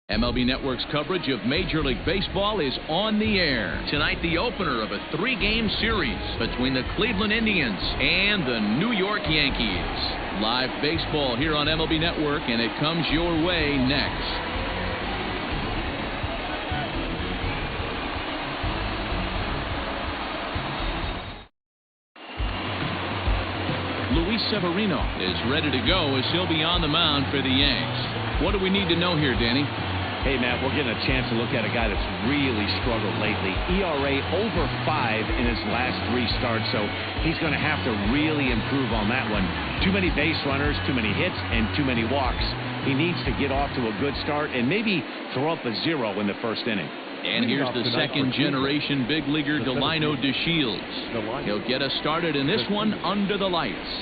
MLB Network's coverage of Major League Baseball is on the air. Tonight, the opener of a 3-game series between the Cleveland Indians and the New York Yankees. Live baseball here on MLB Network, and it comes your way next. Luis Severino is ready to go as he'll be on the mound for the Yanks. What do we need to know here, Danny? Hey, Matt, we're getting a chance to look at a guy that's really struggled lately. ERA over 5 in his last 3 starts, so he's going to have to really improve on that one. Too many base runners, too many hits, and too many walks. He needs to get off to a good start and maybe throw up a 0 in the first inning. And here's the second-generation big leaguer, Delino DeShields. He'll get us started in this one under the lights.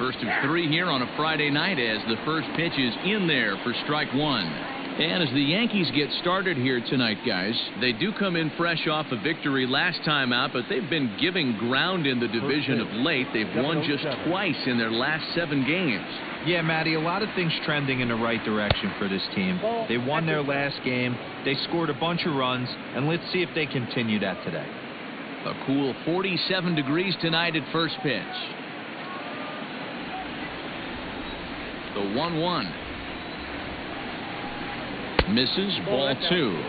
First of 3 here on a Friday night as the first pitch is in there for strike 1. And as the Yankees get started here tonight, guys, they do come in fresh off a victory last time out, but they've been giving ground in the division of late. They've won just twice in their last 7 games. Yeah, Matty, a lot of things trending in the right direction for this team. They won their last game, they scored a bunch of runs, and let's see if they continue that today. A cool 47 degrees tonight at first pitch. The 1-1. Misses, ball 2.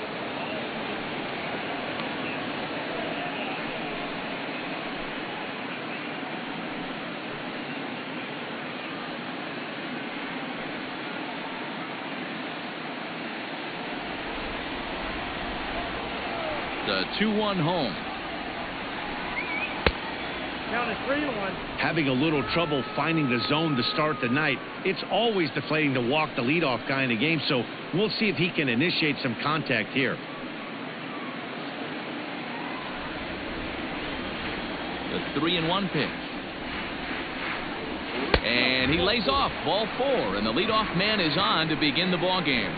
The 2-1 home. Having a little trouble finding the zone to start the night. It's always deflating to walk the leadoff guy in the game, so we'll see if he can initiate some contact here. The 3-1 pitch. And he lays off, ball 4, and the leadoff man is on to begin the ball game.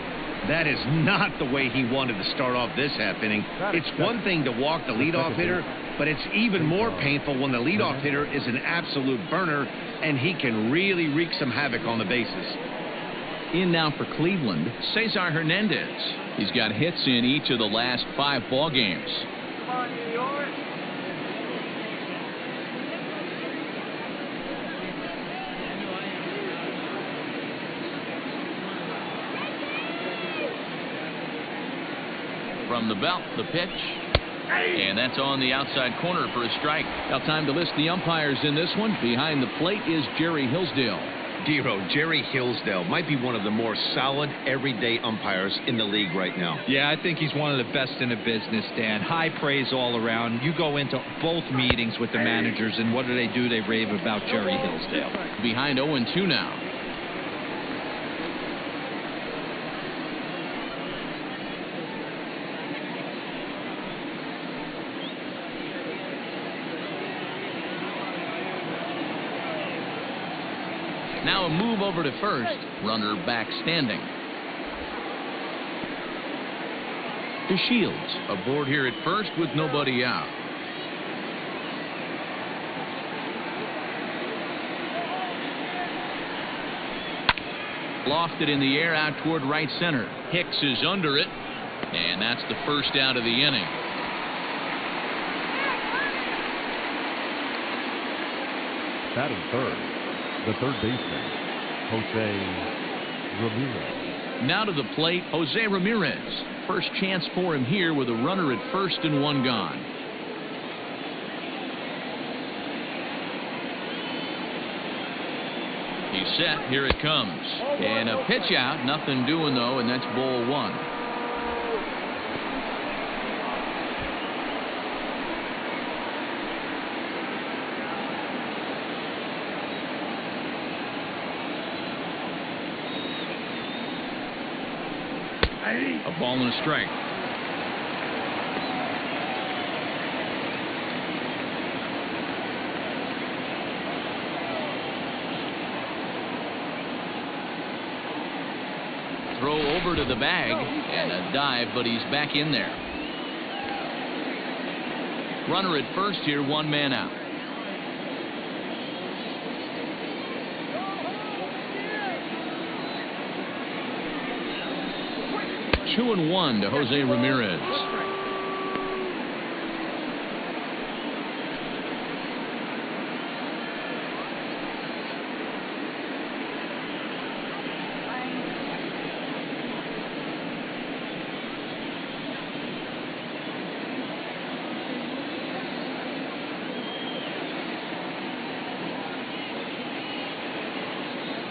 That is not the way he wanted to start off this half inning. It's one thing to walk the leadoff hitter, but it's even more painful when the leadoff hitter is an absolute burner and he can really wreak some havoc on the bases. In now for Cleveland, Cesar Hernandez. He's got hits in each of the last 5 ball games. Come on, New York. From the belt, the pitch. And that's on the outside corner for a strike. Now time to list the umpires in this one. Behind the plate is Jerry Hillsdale. Dero, Jerry Hillsdale might be one of the more solid everyday umpires in the league right now. Yeah, I think he's one of the best in the business, Dan. High praise all around. You go into both meetings with the managers, and what do? They rave about Jerry Hillsdale. Behind 0-2 now. Now a move over to first. Runner back standing. DeShields aboard here at first with nobody out. Lofted in the air out toward right center. Hicks is under it, and that's the first out of the inning. Batting third, the third baseman, Jose Ramirez. Now to the plate, Jose Ramirez. First chance for him here with a runner at first and 1 gone. He's set. Here it comes. And a pitch out. Nothing doing, though, and that's ball 1. A ball and a strike. Throw over to the bag and a dive, but he's back in there. Runner at first here, 1 man out. 2-1 to Jose Ramirez.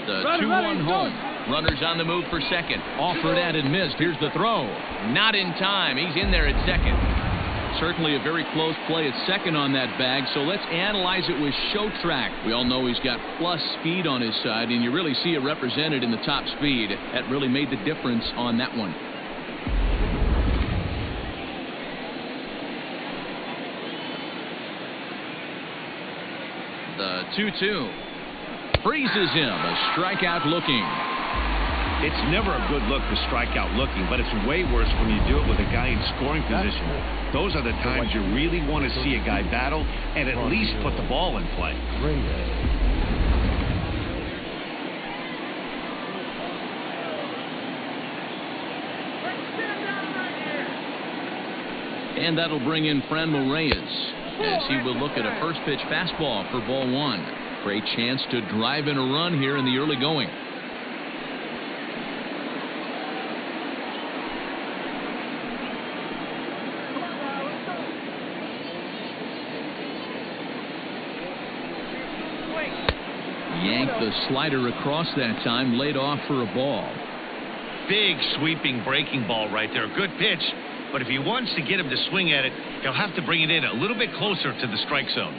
The 2-1 home. Runners on the move for second. Offered and missed. Here's the throw. Not in time. He's in there at second. Certainly a very close play at second on that bag, so let's analyze it with show track. We all know he's got plus speed on his side, and you really see it represented in the top speed. That really made the difference on that one. The 2-2. Freezes him. A strikeout looking. It's never a good look to strike out looking, but it's way worse when you do it with a guy in scoring position. Those are the times you really want to see a guy battle and at least put the ball in play. And that'll bring in Franmil Reyes as he will look at a first pitch fastball for ball one. Great chance to drive in a run here in the early going. Yanked the slider across that time, laid off for a ball. Big sweeping breaking ball right there. Good pitch, but if he wants to get him to swing at it, he'll have to bring it in a little bit closer to the strike zone.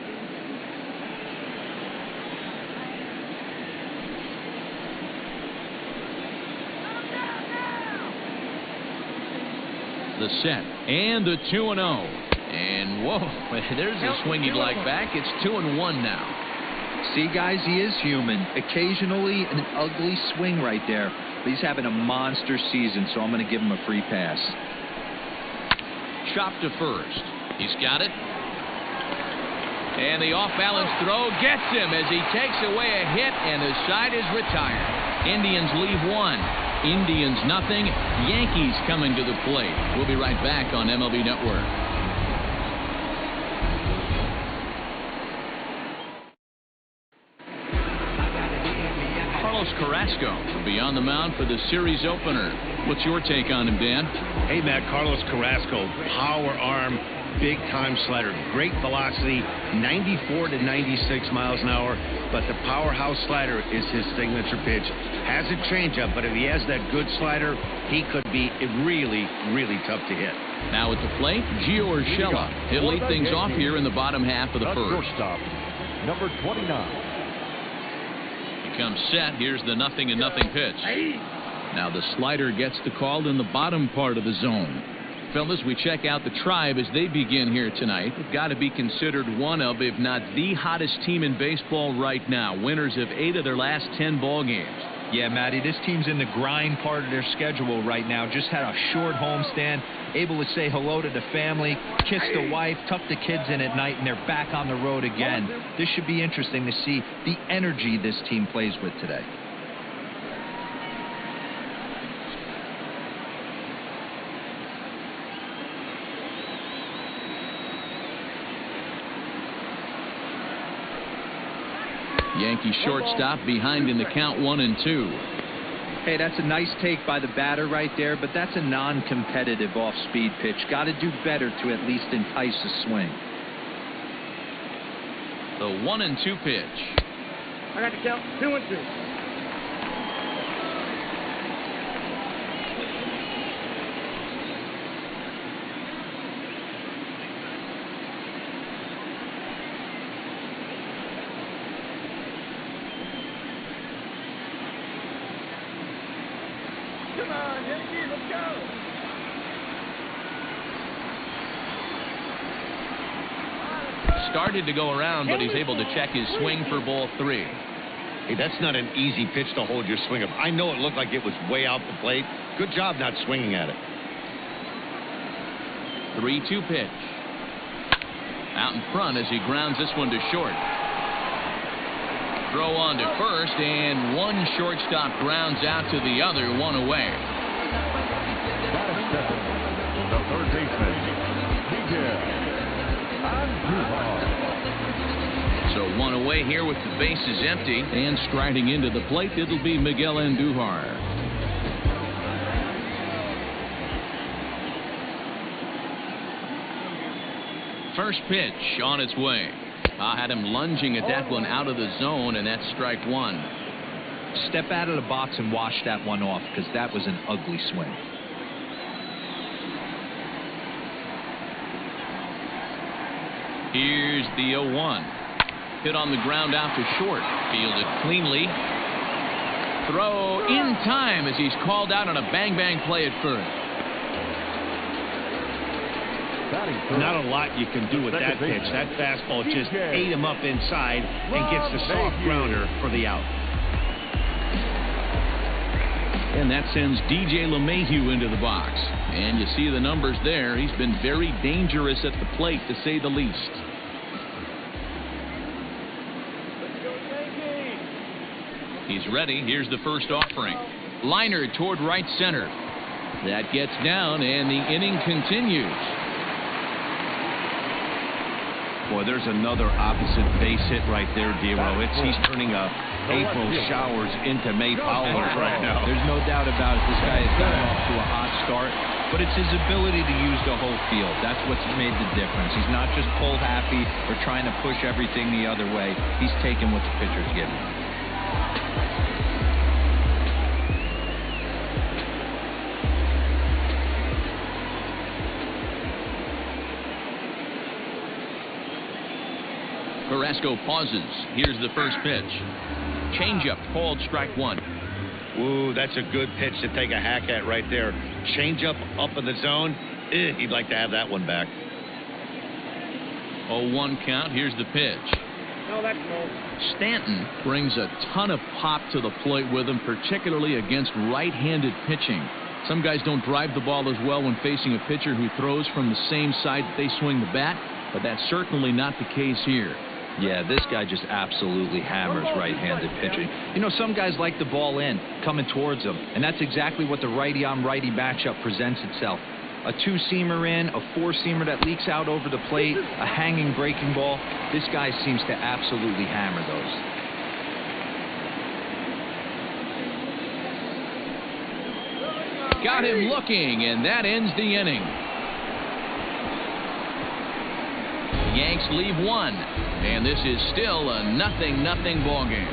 The set and the 2-0. And whoa, there's a swing he'd like back. It's 2-1 now. See, guys, he is human. Occasionally an ugly swing right there. But he's having a monster season, so I'm going to give him a free pass. Chop to first. He's got it. And the off-balance throw gets him as he takes away a hit, and the side is retired. Indians leave one. Indians nothing. Yankees coming to the plate. We'll be right back on MLB Network. Carlos Carrasco will be on the mound for the series opener. What's your take on him, Dan? Hey, Matt, Carlos Carrasco, power arm, big time slider, great velocity, 94 to 96 miles an hour, but the powerhouse slider is his signature pitch. Has a changeup, but if he has that good slider, he could be really, really tough to hit. Now at the plate, Gio Urshela. He'll lead things off here in the bottom half of the first. Shortstop, number 29. He comes set. Here's the 0-0 pitch. Now the slider gets the call in the bottom part of the zone. Fellas, we check out the Tribe as they begin here tonight. They've got to be considered one of, if not the hottest team in baseball right now. Winners of 8 of their last 10 ball games. Yeah, Matty, this team's in the grind part of their schedule right now. Just had a short homestand, able to say hello to the family, kiss the wife, tuck the kids in at night, and they're back on the road again. This should be interesting to see the energy this team plays with today. Yankee shortstop behind in the count 1-2. Hey, that's a nice take by the batter right there, but that's a non-competitive off-speed pitch. Got to do better to at least entice a swing. The 1-2 pitch. I got the count 2-2. Come on, Yankees, let's go. Started to go around, but he's able to check his swing for ball 3. Hey, that's not an easy pitch to hold your swing up. I know it looked like it was way out the plate. Good job not swinging at it. 3-2 pitch. Out in front as he grounds this one to short. Throw on to first, and one shortstop grounds out to the other, one away. way here with the bases empty. And striding into the plate, it'll be Miguel Andujar. First pitch on its way. Had him lunging at that one out of the zone, and that's strike one. Step out of the box and wash that one off, because that was an ugly swing. Here's the 0-1. Hit on the ground out to short. Fielded cleanly. Throw in time as he's called out on a bang-bang play at first. Not a lot you can do with that pitch. That fastball just ate him up inside and gets the soft grounder for the out. And that sends DJ LeMahieu into the box. And you see the numbers there. He's been very dangerous at the plate, to say the least. He's ready. Here's the first offering. Liner toward right center. That gets down, and the inning continues. Boy, there's another opposite base hit right there, Dero. He's turning April showers into May followers right now. There's no doubt about it. This guy has gotten off to a hot start, but it's his ability to use the whole field. That's what's made the difference. He's not just pull happy or trying to push everything the other way. He's taking what the pitcher's giving him. Carrasco pauses. Here's the first pitch. Changeup called strike one. Ooh, that's a good pitch to take a hack at right there. Changeup up in the zone. He'd like to have that one back. 0-1 count. Here's the pitch. No, that's no. Stanton brings a ton of pop to the plate with him, particularly against right-handed pitching. Some guys don't drive the ball as well when facing a pitcher who throws from the same side that they swing the bat, but that's certainly not the case here. Yeah, this guy just absolutely hammers right-handed pitching. You know, some guys like the ball in, coming towards them, and that's exactly what the righty-on-righty matchup presents itself. A two-seamer in, a four-seamer that leaks out over the plate, a hanging breaking ball. This guy seems to absolutely hammer those. Got him looking, and that ends the inning. The Yanks leave one, and this is still a 0-0 ball game.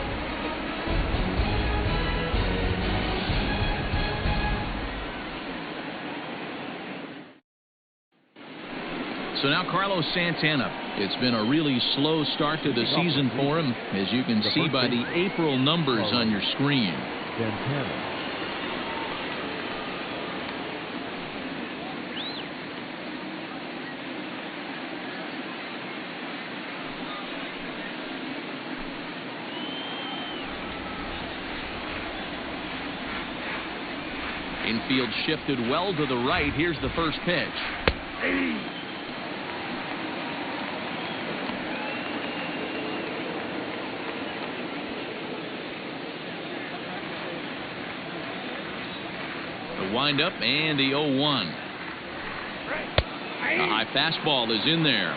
So now Carlos Santana. It's been a really slow start to the season for him, as you can see by the April numbers on your screen. Santana. Infield shifted well to the right. Here's the first pitch. The windup and the 0-1. The high fastball is in there.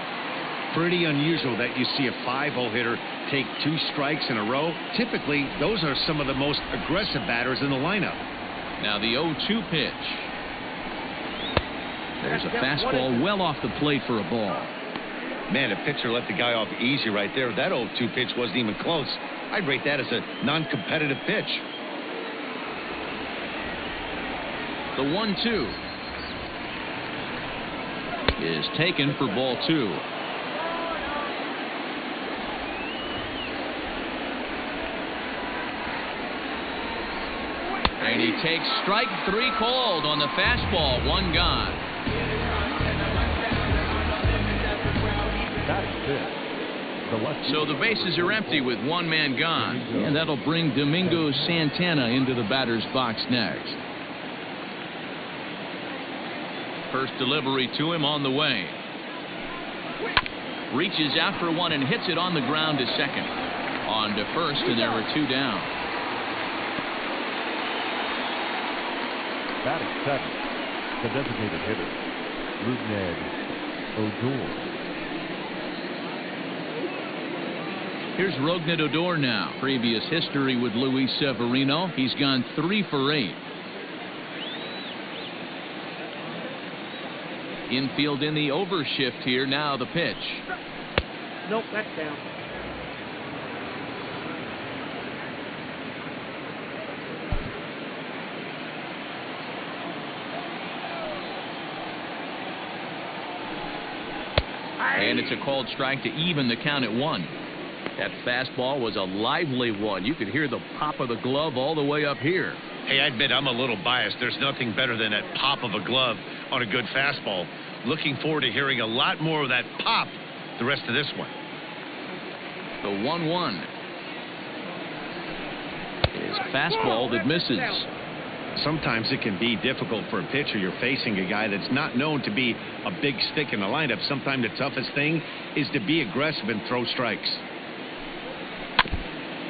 Pretty unusual that you see a 5-0 hitter take 2 strikes in a row. Typically, those are some of the most aggressive batters in the lineup. Now the 0-2 pitch. There's a fastball well off the plate for a ball. Man, a pitcher let the guy off easy right there. That 0-2 pitch wasn't even close. I'd rate that as a non-competitive pitch. The 1-2 is taken for ball 2. And he takes strike 3 called on the fastball. 1 gone. So the bases are empty with 1 man gone. And that'll bring Domingo Santana into the batter's box next. First delivery to him on the way. Reaches out for one and hits it on the ground to second. On to first, and there were 2 down. Batting second, the designated hitter, Rougned Odor. Here's Rougned Odor now. Previous history with Luis Severino. He's gone 3 for 8. Infield in the overshift here. Now the pitch. Nope, that's down. And it's a called strike to even the count at 1. That fastball was a lively one. You could hear the pop of the glove all the way up here. Hey, I admit I'm a little biased. There's nothing better than that pop of a glove on a good fastball. Looking forward to hearing a lot more of that pop the rest of this one. The 1-1 is a fastball that misses. Sometimes it can be difficult for a pitcher. You're facing a guy that's not known to be a big stick in the lineup. Sometimes the toughest thing is to be aggressive and throw strikes.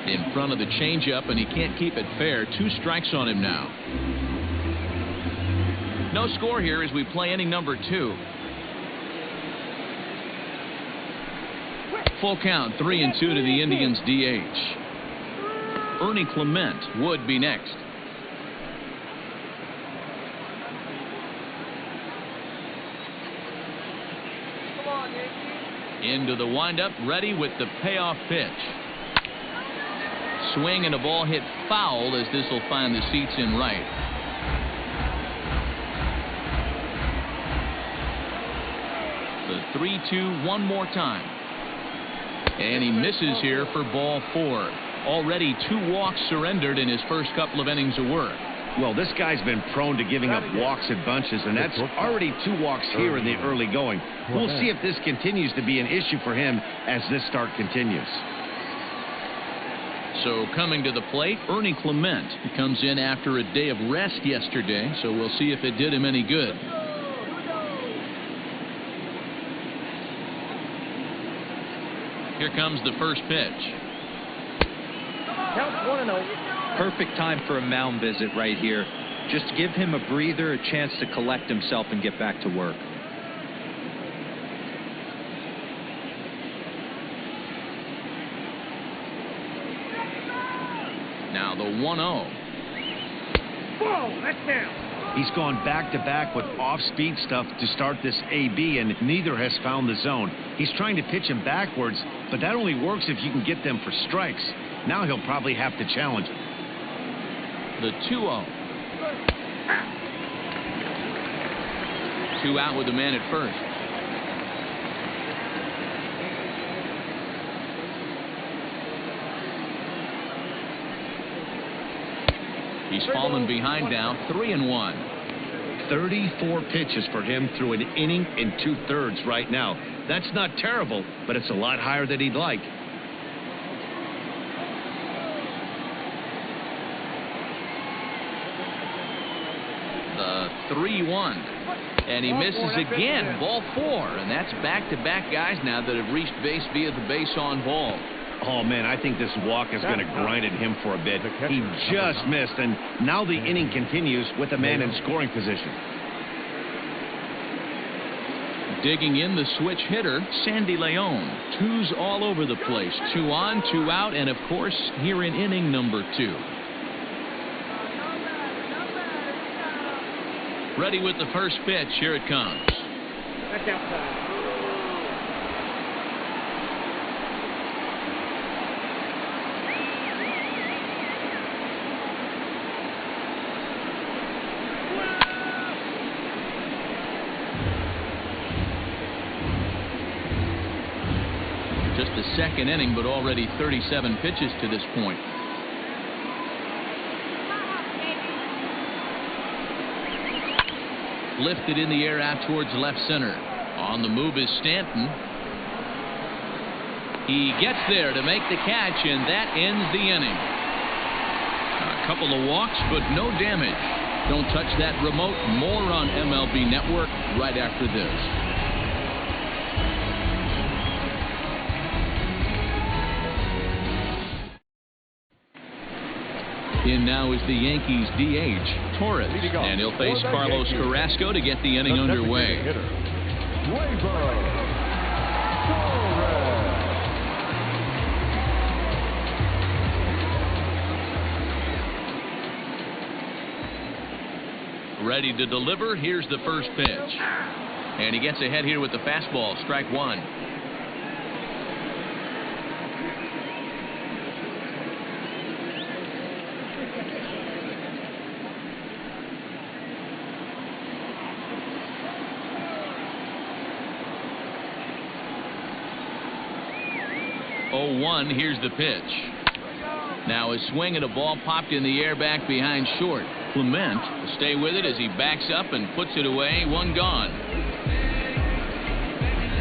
In front of the changeup, and he can't keep it fair. 2 strikes on him now. No score here as we play inning number 2. Full count, 3-2 to the Indians DH. Ernie Clement would be next. Into the windup, ready with the payoff pitch. Swing and a ball hit foul as this will find the seats in right. The 3-2 one more time. And he misses here for ball 4. Already 2 walks surrendered in his first couple of innings of work. Well, this guy's been prone to giving up walks in bunches, and that's already 2 walks here in the early going. We'll see if this continues to be an issue for him as this start continues. So coming to the plate, Ernie Clement. He comes in after a day of rest yesterday, so we'll see if it did him any good. Here comes the first pitch. Count 1-0. Perfect time for a mound visit right here. Just give him a breather, a chance to collect himself and get back to work. Now the 1-0. Whoa, that's down. He's gone back-to-back with off-speed stuff to start this AB, and neither has found the zone. He's trying to pitch him backwards, but that only works if you can get them for strikes. Now he'll probably have to challenge him. The 2-0. 2 out with the man at first. He's fallen behind now, 3-1. 34 pitches for him through an inning and 2/3 right now. That's not terrible, but it's a lot higher than he'd like. The 3-1. And he misses again, ball 4. And that's back-to-back guys now that have reached base via the base on ball. Oh, man, I think this walk is going to grind at him for a bit. He just missed, and now the inning continues with a man in scoring position. Digging in the switch hitter, Sandy Leon. 2s all over the place. 2 on, 2 out, and of course, here in inning number 2. Ready with the first pitch. Here it comes. That's outside. Just the second inning, but already 37 pitches to this point. Lifted in the air out towards left center. On the move is Stanton. He gets there to make the catch, and that ends the inning. A couple of walks, but no damage. Don't touch that remote. More on MLB Network right after this. In now is the Yankees DH, Torres, and he'll face Carlos Carrasco to get the inning underway. Ready to deliver. Here's the first pitch. And he gets ahead here with the fastball. Strike one. Here's the pitch. Now a swing and a ball popped in the air back behind short. Clement will stay with it as he backs up and puts it away. One gone.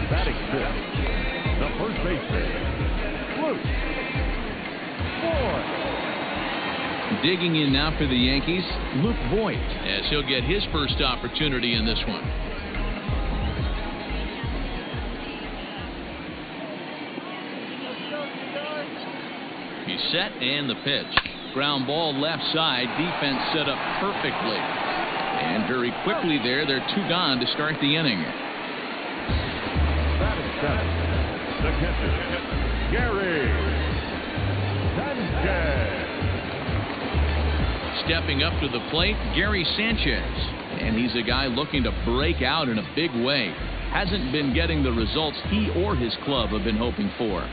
Batting fifth, the first baseman, Luke Voigt. Digging in now for the Yankees, Luke Voigt, as he'll get his first opportunity in this one. He's set and the pitch. Ground ball left side. Defense set up perfectly. And very quickly there, they're two gone to start the inning. Batting seventh, the catcher, Gary Sanchez. Stepping up to the plate, Gary Sanchez. And he's a guy looking to break out in a big way. Hasn't been getting the results he or his club have been hoping for.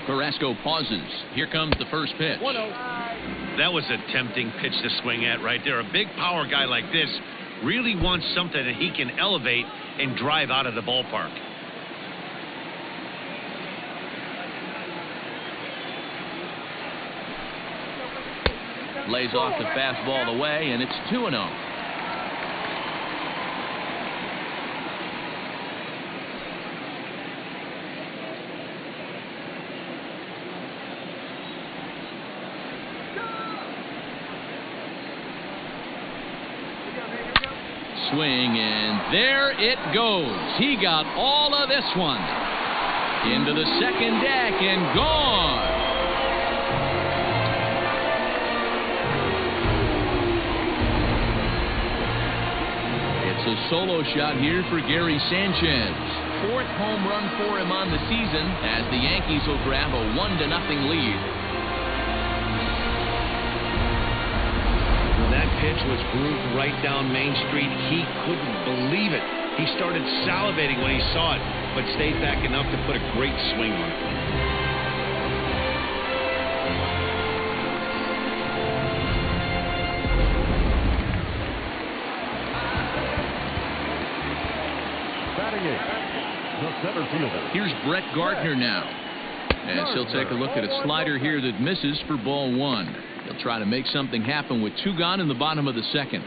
Carrasco pauses. Here comes the first pitch. 1-0. That was a tempting pitch to swing at right there. A big power guy like this really wants something that he can elevate and drive out of the ballpark. Lays off the fastball away, and it's 2-0. Swing, and there it goes. He got all of this one. Into the second deck and gone. It's a solo shot here for Gary Sanchez. Fourth home run for him on the season as the Yankees will grab a 1-0 lead. That pitch was grooved right down Main Street. He couldn't believe it. He started salivating when he saw it, but stayed back enough to put a great swing on it. Batting eighth, the center fielder. Here's Brett Gardner now. As he'll take a look at a slider here that misses for ball one. He'll try to make something happen with two gone in the bottom of the second.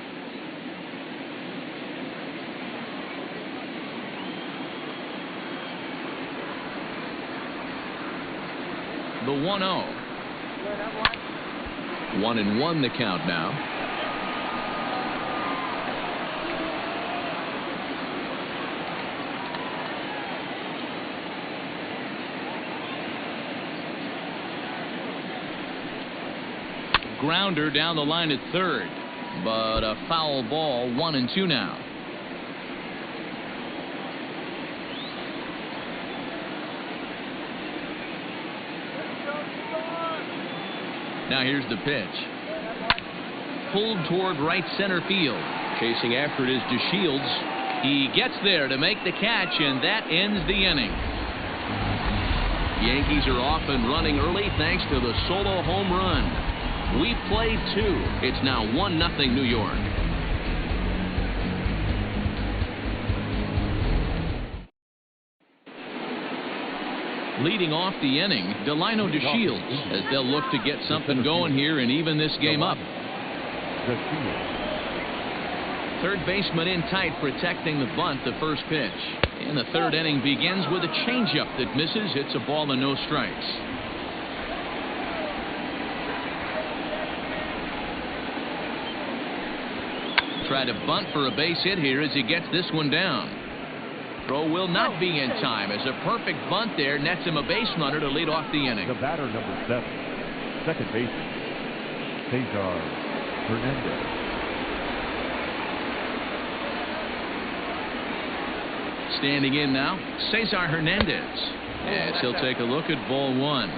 The 1-0. 1-1 the count now. Grounder down the line at third, but a foul ball. 1-2 now. Now here's the pitch. Pulled toward right center field. Chasing after it is DeShields. He gets there to make the catch, and that ends the inning. Yankees are off and running early thanks to the solo home run. We played two. It's now 1-0 New York. Leading off the inning, Delino DeShields, as they'll look to get something going here and even this game up. Third baseman in tight, protecting the bunt. The first pitch. And the third inning begins with a changeup that misses. It's a ball and no strikes. Try to bunt for a base hit here as he gets this one down. Throw will not be in time as a perfect bunt there nets him a base runner to lead off the inning. The batter, number 7, second baseman, Cesar Hernandez. Standing in now, Cesar Hernandez, as he'll take a look at ball one.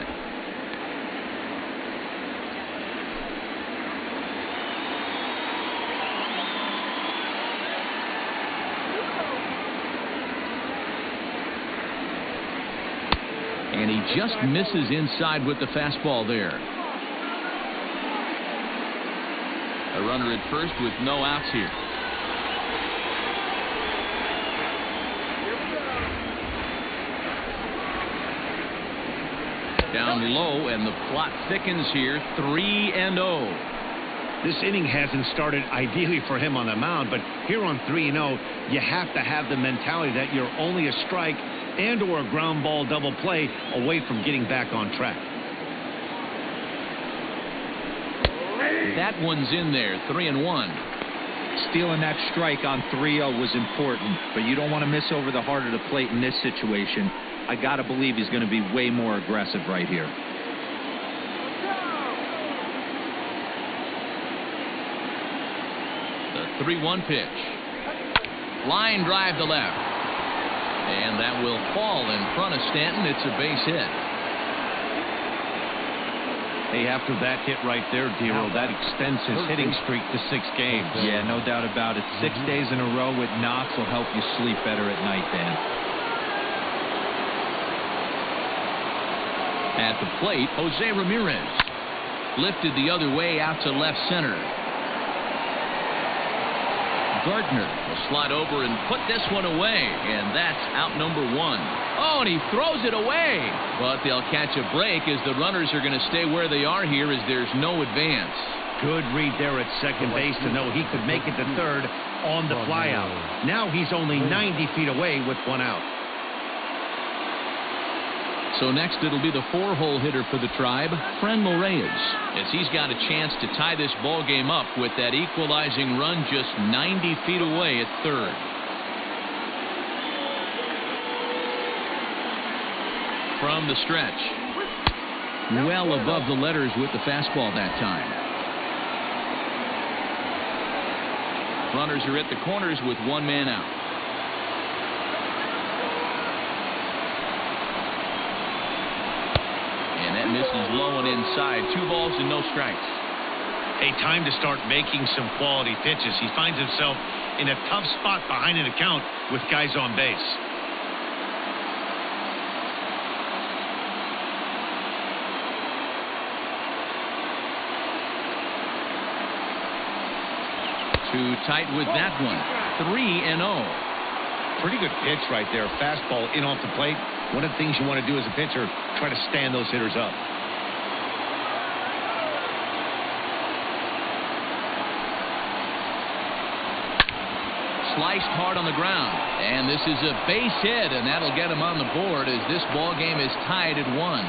he just misses inside with the fastball there. A runner at first with no outs here. Down low, and the plot thickens here. 3-0. This inning hasn't started ideally for him on the mound, but here on 3-0, you have to have the mentality that you're only a strike and or a ground ball double play away from getting back on track. That one's in there. 3-1. Stealing that strike on 3-0 was important, but you don't want to miss over the heart of the plate in this situation. I got to believe he's going to be way more aggressive right here. The 3-1 pitch. Line drive to left. And that will fall in front of Stanton. It's a base hit. Hey, after that hit right there, Dero, that extends his hitting streak to 6 games. Yeah, no doubt about it. 6 days in a row with knocks will help you sleep better at night, Dan. At the plate, Jose Ramirez. Lifted the other way out to left center. Gardner will slide over and put this one away, and that's out number 1. Oh, and he throws it away, but they'll catch a break as the runners are going to stay where they are here as there's no advance. Good read there at second base to know he could make it to third on the flyout. Now he's only 90 feet away with 1 out. So next it'll be the 4-hole hitter for the Tribe, Franmil Reyes, as he's got a chance to tie this ball game up with that equalizing run just 90 feet away at third. From the stretch. Well above the letters with the fastball that time. Runners are at the corners with 1 man out. And that misses low and inside. 2 balls and no strikes. Hey, time to start making some quality pitches. He finds himself in a tough spot behind an account with guys on base. Too tight with that one. 3-0. Pretty good pitch right there. Fastball in off the plate. One of the things you want to do as a pitcher, try to stand those hitters up. Sliced hard on the ground. And this is a base hit, and that'll get him on the board as this ball game is tied at 1.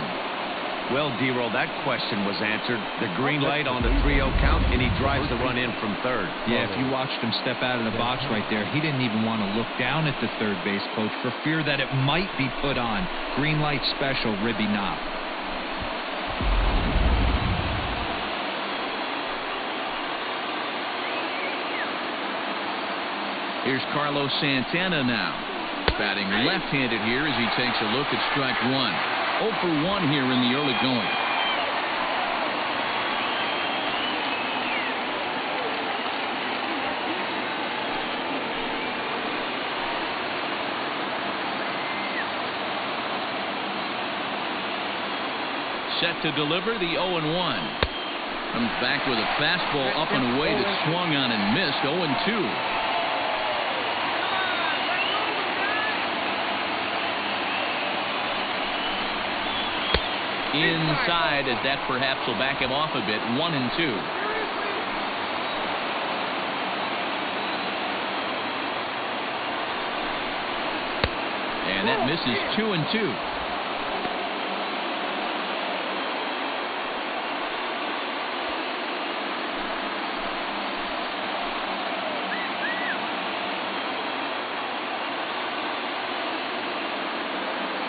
Well, Dero, that question was answered. The green light on the 3-0 count, and he drives the run in from third. Yeah, if you watched him step out of the box right there, he didn't even want to look down at the third base coach for fear that it might be put on. Green light special, ribby knock. Here's Carlos Santana now. Batting left-handed here as he takes a look at strike 1. 0 for 1 here in the early going. Set to deliver the 0-1. Comes back with a fastball up and away that swung on and missed. 0-2. Inside, as that perhaps will back him off a bit. 1-2. And that misses. 2-2.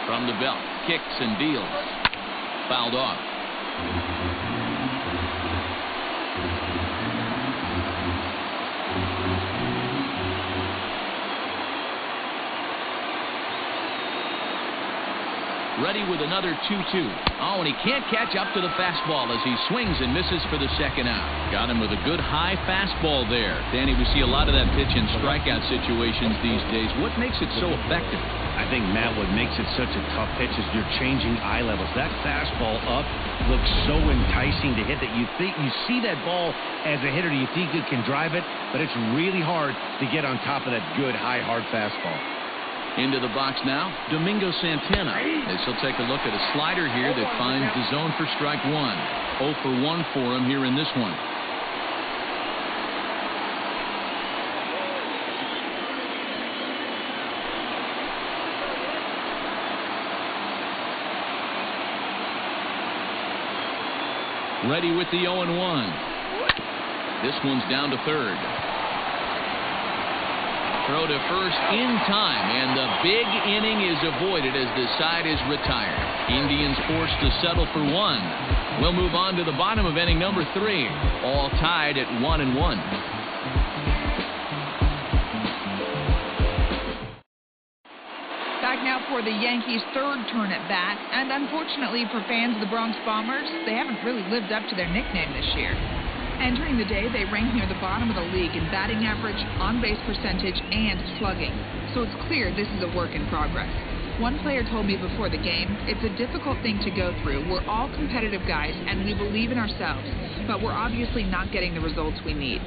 From the belt, kicks and deals. Fouled off. Ready with another 2-2. Oh, and he can't catch up to the fastball as he swings and misses for the second out. Got him with a good high fastball there. Danny, we see a lot of that pitch in strikeout situations these days. What makes it so effective? I think, Matt, what makes it such a tough pitch is you're changing eye levels. That fastball up looks so enticing to hit that you see that ball as a hitter, you think you can drive it, but it's really hard to get on top of that good, high, hard fastball. Into the box now, Domingo Santana, as he'll take a look at a slider here that finds the zone for strike one. 0 for 1 for him here in this one. Ready with the 0-1. This one's down to third. Throw to first in time, and the big inning is avoided as the side is retired. Indians forced to settle for one. We'll move on to the bottom of inning number 3. All tied at 1-1. Back now for the Yankees' third turn at bat, and unfortunately for fans of the Bronx Bombers, they haven't really lived up to their nickname this year. Entering the day, they ranked near the bottom of the league in batting average, on-base percentage, and slugging. So it's clear this is a work in progress. One player told me before the game, it's a difficult thing to go through. We're all competitive guys, and we believe in ourselves, but we're obviously not getting the results we need.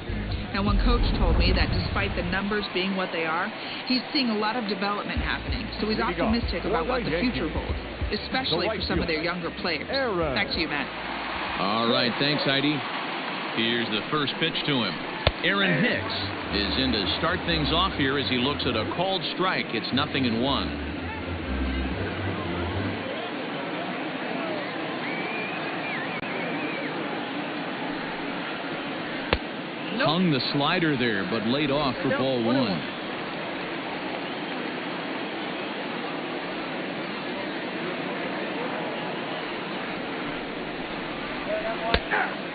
Now, one coach told me that despite the numbers being what they are, he's seeing a lot of development happening, so he's optimistic about what the future holds, especially for some of their younger players. Back to you, Matt. All right, thanks, Heidi. Here's the first pitch to him. Aaron Hicks is in to start things off here as he looks at a called strike. It's 0-1. Hung the slider there, but laid off for ball one.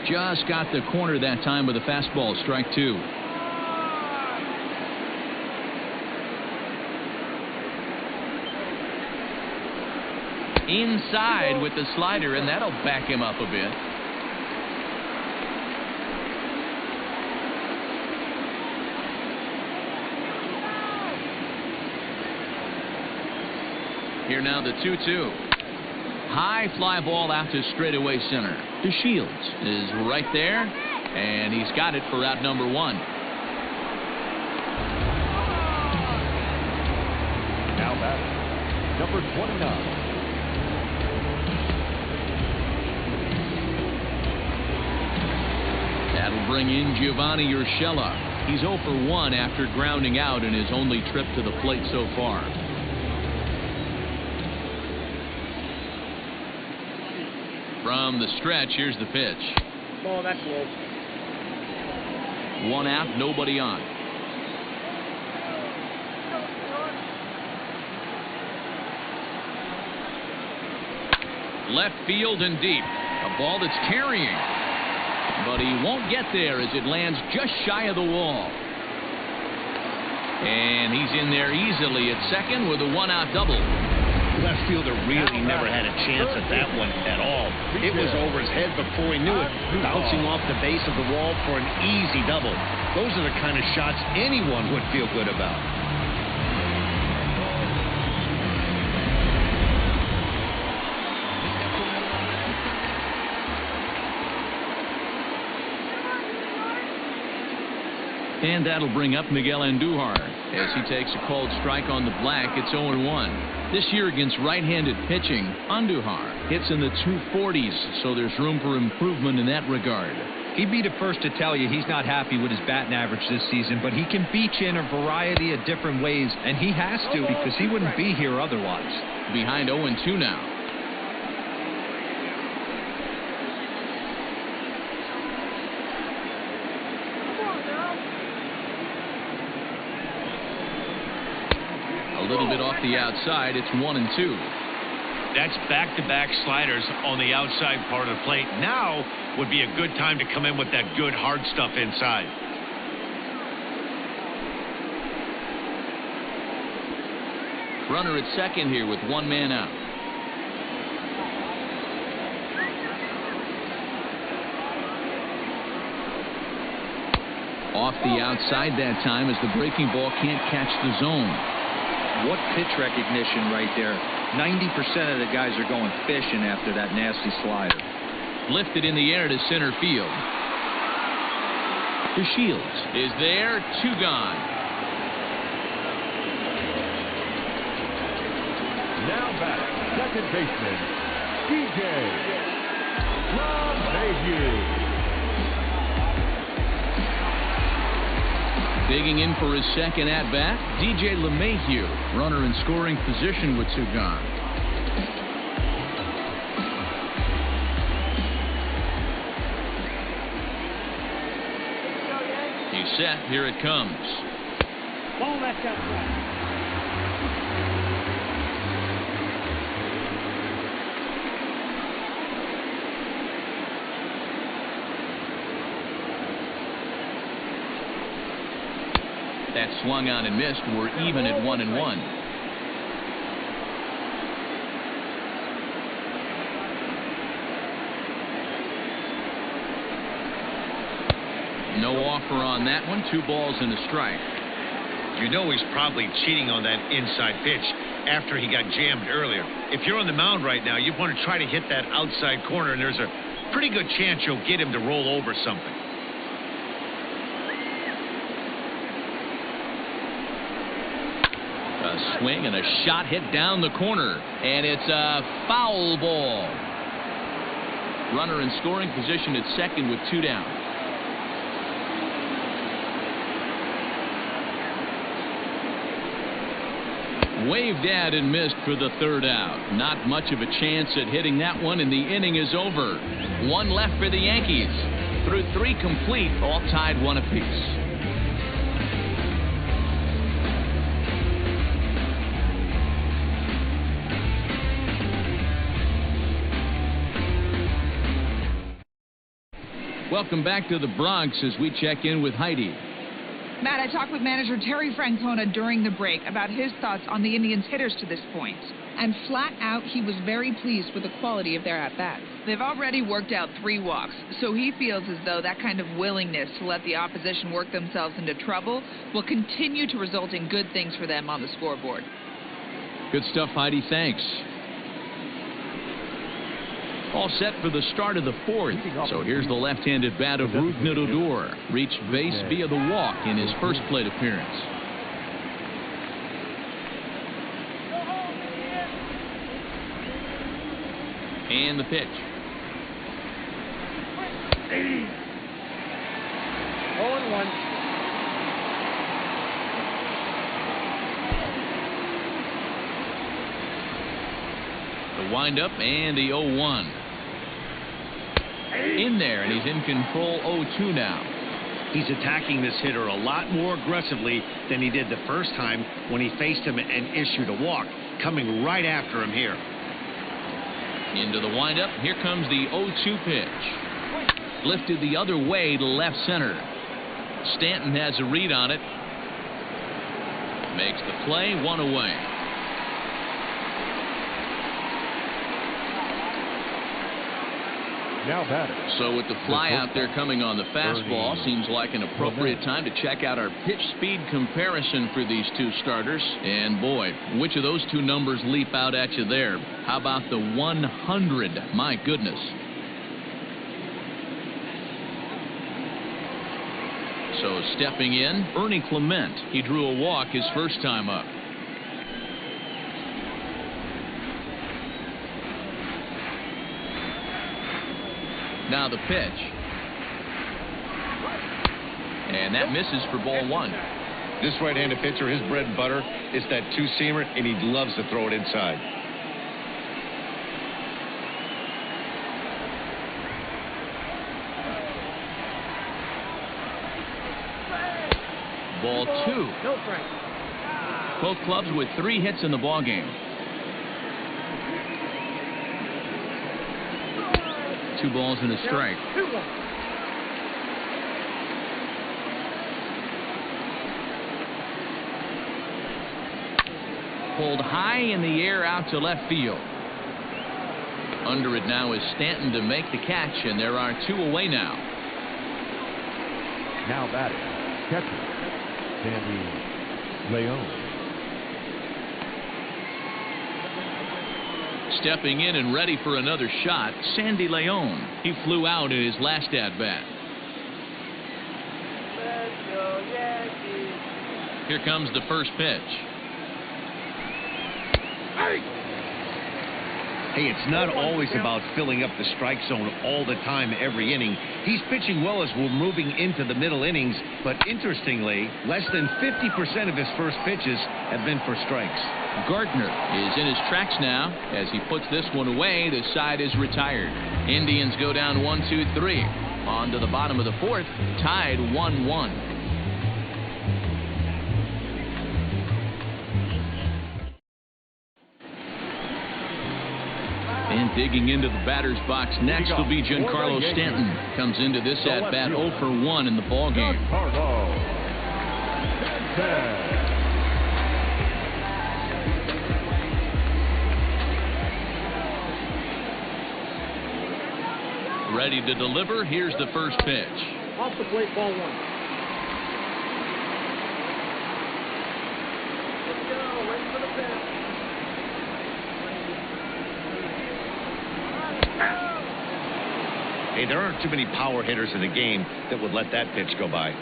Just got the corner that time with a fastball, strike 2. Inside with the slider, and that'll back him up a bit. Here now the 2-2. High fly ball out to straightaway center. DeShields is right there, and he's got it for out number 1. Now back, number 29. That'll bring in Giovanni Urshela. He's 0 for 1 after grounding out in his only trip to the plate so far. From the stretch, here's the pitch. Oh, that's low. 1 out, nobody on. Left field and deep. A ball that's carrying. But he won't get there as it lands just shy of the wall. And he's in there easily at second with a 1-out double. Left fielder really never had a chance at that one at all. It was over his head before he knew it, bouncing off the base of the wall for an easy double. Those are the kind of shots anyone would feel good about. And that'll bring up Miguel Andujar as he takes a called strike on the black. It's 0-1. This year against right-handed pitching, Andujar hits in the 240s, so there's room for improvement in that regard. He'd be the first to tell you he's not happy with his batting average this season, but he can beat you in a variety of different ways, and he has to because he wouldn't be here otherwise. Behind 0-2 now. A little bit off the outside. It's 1-2. That's back-to-back sliders on the outside part of the plate. Now would be a good time to come in with that good hard stuff inside. Runner at second here with 1 man out. Off the outside that time as the breaking ball can't catch the zone. What pitch recognition right there. 90% of the guys are going fishing after that nasty slider. Lifted in the air to center field. DeShields is there, 2 gone. Now back, second baseman, DJ LeMahieu. Digging in for his second at-bat, DJ LeMahieu. Runner in scoring position with 2 gone. He's set. Here it comes. Ball left outside. That swung on and missed. We're even at 1-1. No offer on that one. 2 balls and a strike. You know he's probably cheating on that inside pitch after he got jammed earlier. If you're on the mound right now, you want to try to hit that outside corner, and there's a pretty good chance you'll get him to roll over something. A swing and a shot hit down the corner, and it's a foul ball. Runner in scoring position at second with 2 down. Waved at and missed for the 3rd out. Not much of a chance at hitting that one, and the inning is over. 1 left for the Yankees. Through 3 complete, all tied 1 apiece. Welcome back to the Bronx as we check in with Heidi. Matt, I talked with manager Terry Francona during the break about his thoughts on the Indians' hitters to this point. And flat out, he was very pleased with the quality of their at-bats. They've already worked out 3 walks, so he feels as though that kind of willingness to let the opposition work themselves into trouble will continue to result in good things for them on the scoreboard. Good stuff, Heidi. Thanks. All set for the start of the 4th. So here's the left-handed bat of Rougned Odor. Reached base via the walk in his first plate appearance. And the pitch. 0-1. The windup and the 0-1. In there, and he's in control 0-2 now. He's attacking this hitter a lot more aggressively than he did the first time when he faced him and issued a walk, coming right after him here. Into the windup. Here comes the 0-2 pitch. Lifted the other way to left center. Stanton has a read on it. Makes the play, 1 away. Now batter. So with the fly out there coming on the fastball, seems like an appropriate time to check out our pitch speed comparison for these 2 starters. And boy, which of those 2 numbers leap out at you there? How about the 100? My goodness. So stepping in, Ernie Clement. He drew a walk his first time up. Now the pitch. And that misses for ball 1. This right-handed pitcher, his bread and butter is that 2-seamer, and he loves to throw it inside. Ball 2. No strike. Both clubs with 3 hits in the ballgame. 2 balls and a strike. 2-1. Pulled high in the air out to left field. Under it now is Stanton to make the catch, and there are 2 away now. Now batting, catcher, Sandy Leon. Stepping in and ready for another shot, Sandy Leon. He flew out in his last at-bat. Here comes the first pitch. Hey, it's not always about filling up the strike zone all the time every inning. He's pitching well as we're moving into the middle innings, but interestingly, less than 50% of his first pitches have been for strikes. Gardner is in his tracks now. As he puts this one away, the side is retired. Indians go down 1-2-3. On to the bottom of the fourth, tied 1-1. And digging into the batter's box next will be Giancarlo Stanton. Comes into this at-bat 0 for 1 in the ballgame. Ready to deliver. Here's the first pitch. Off the plate, ball 1. Hey, there aren't too many power hitters in the game that would let that pitch go by.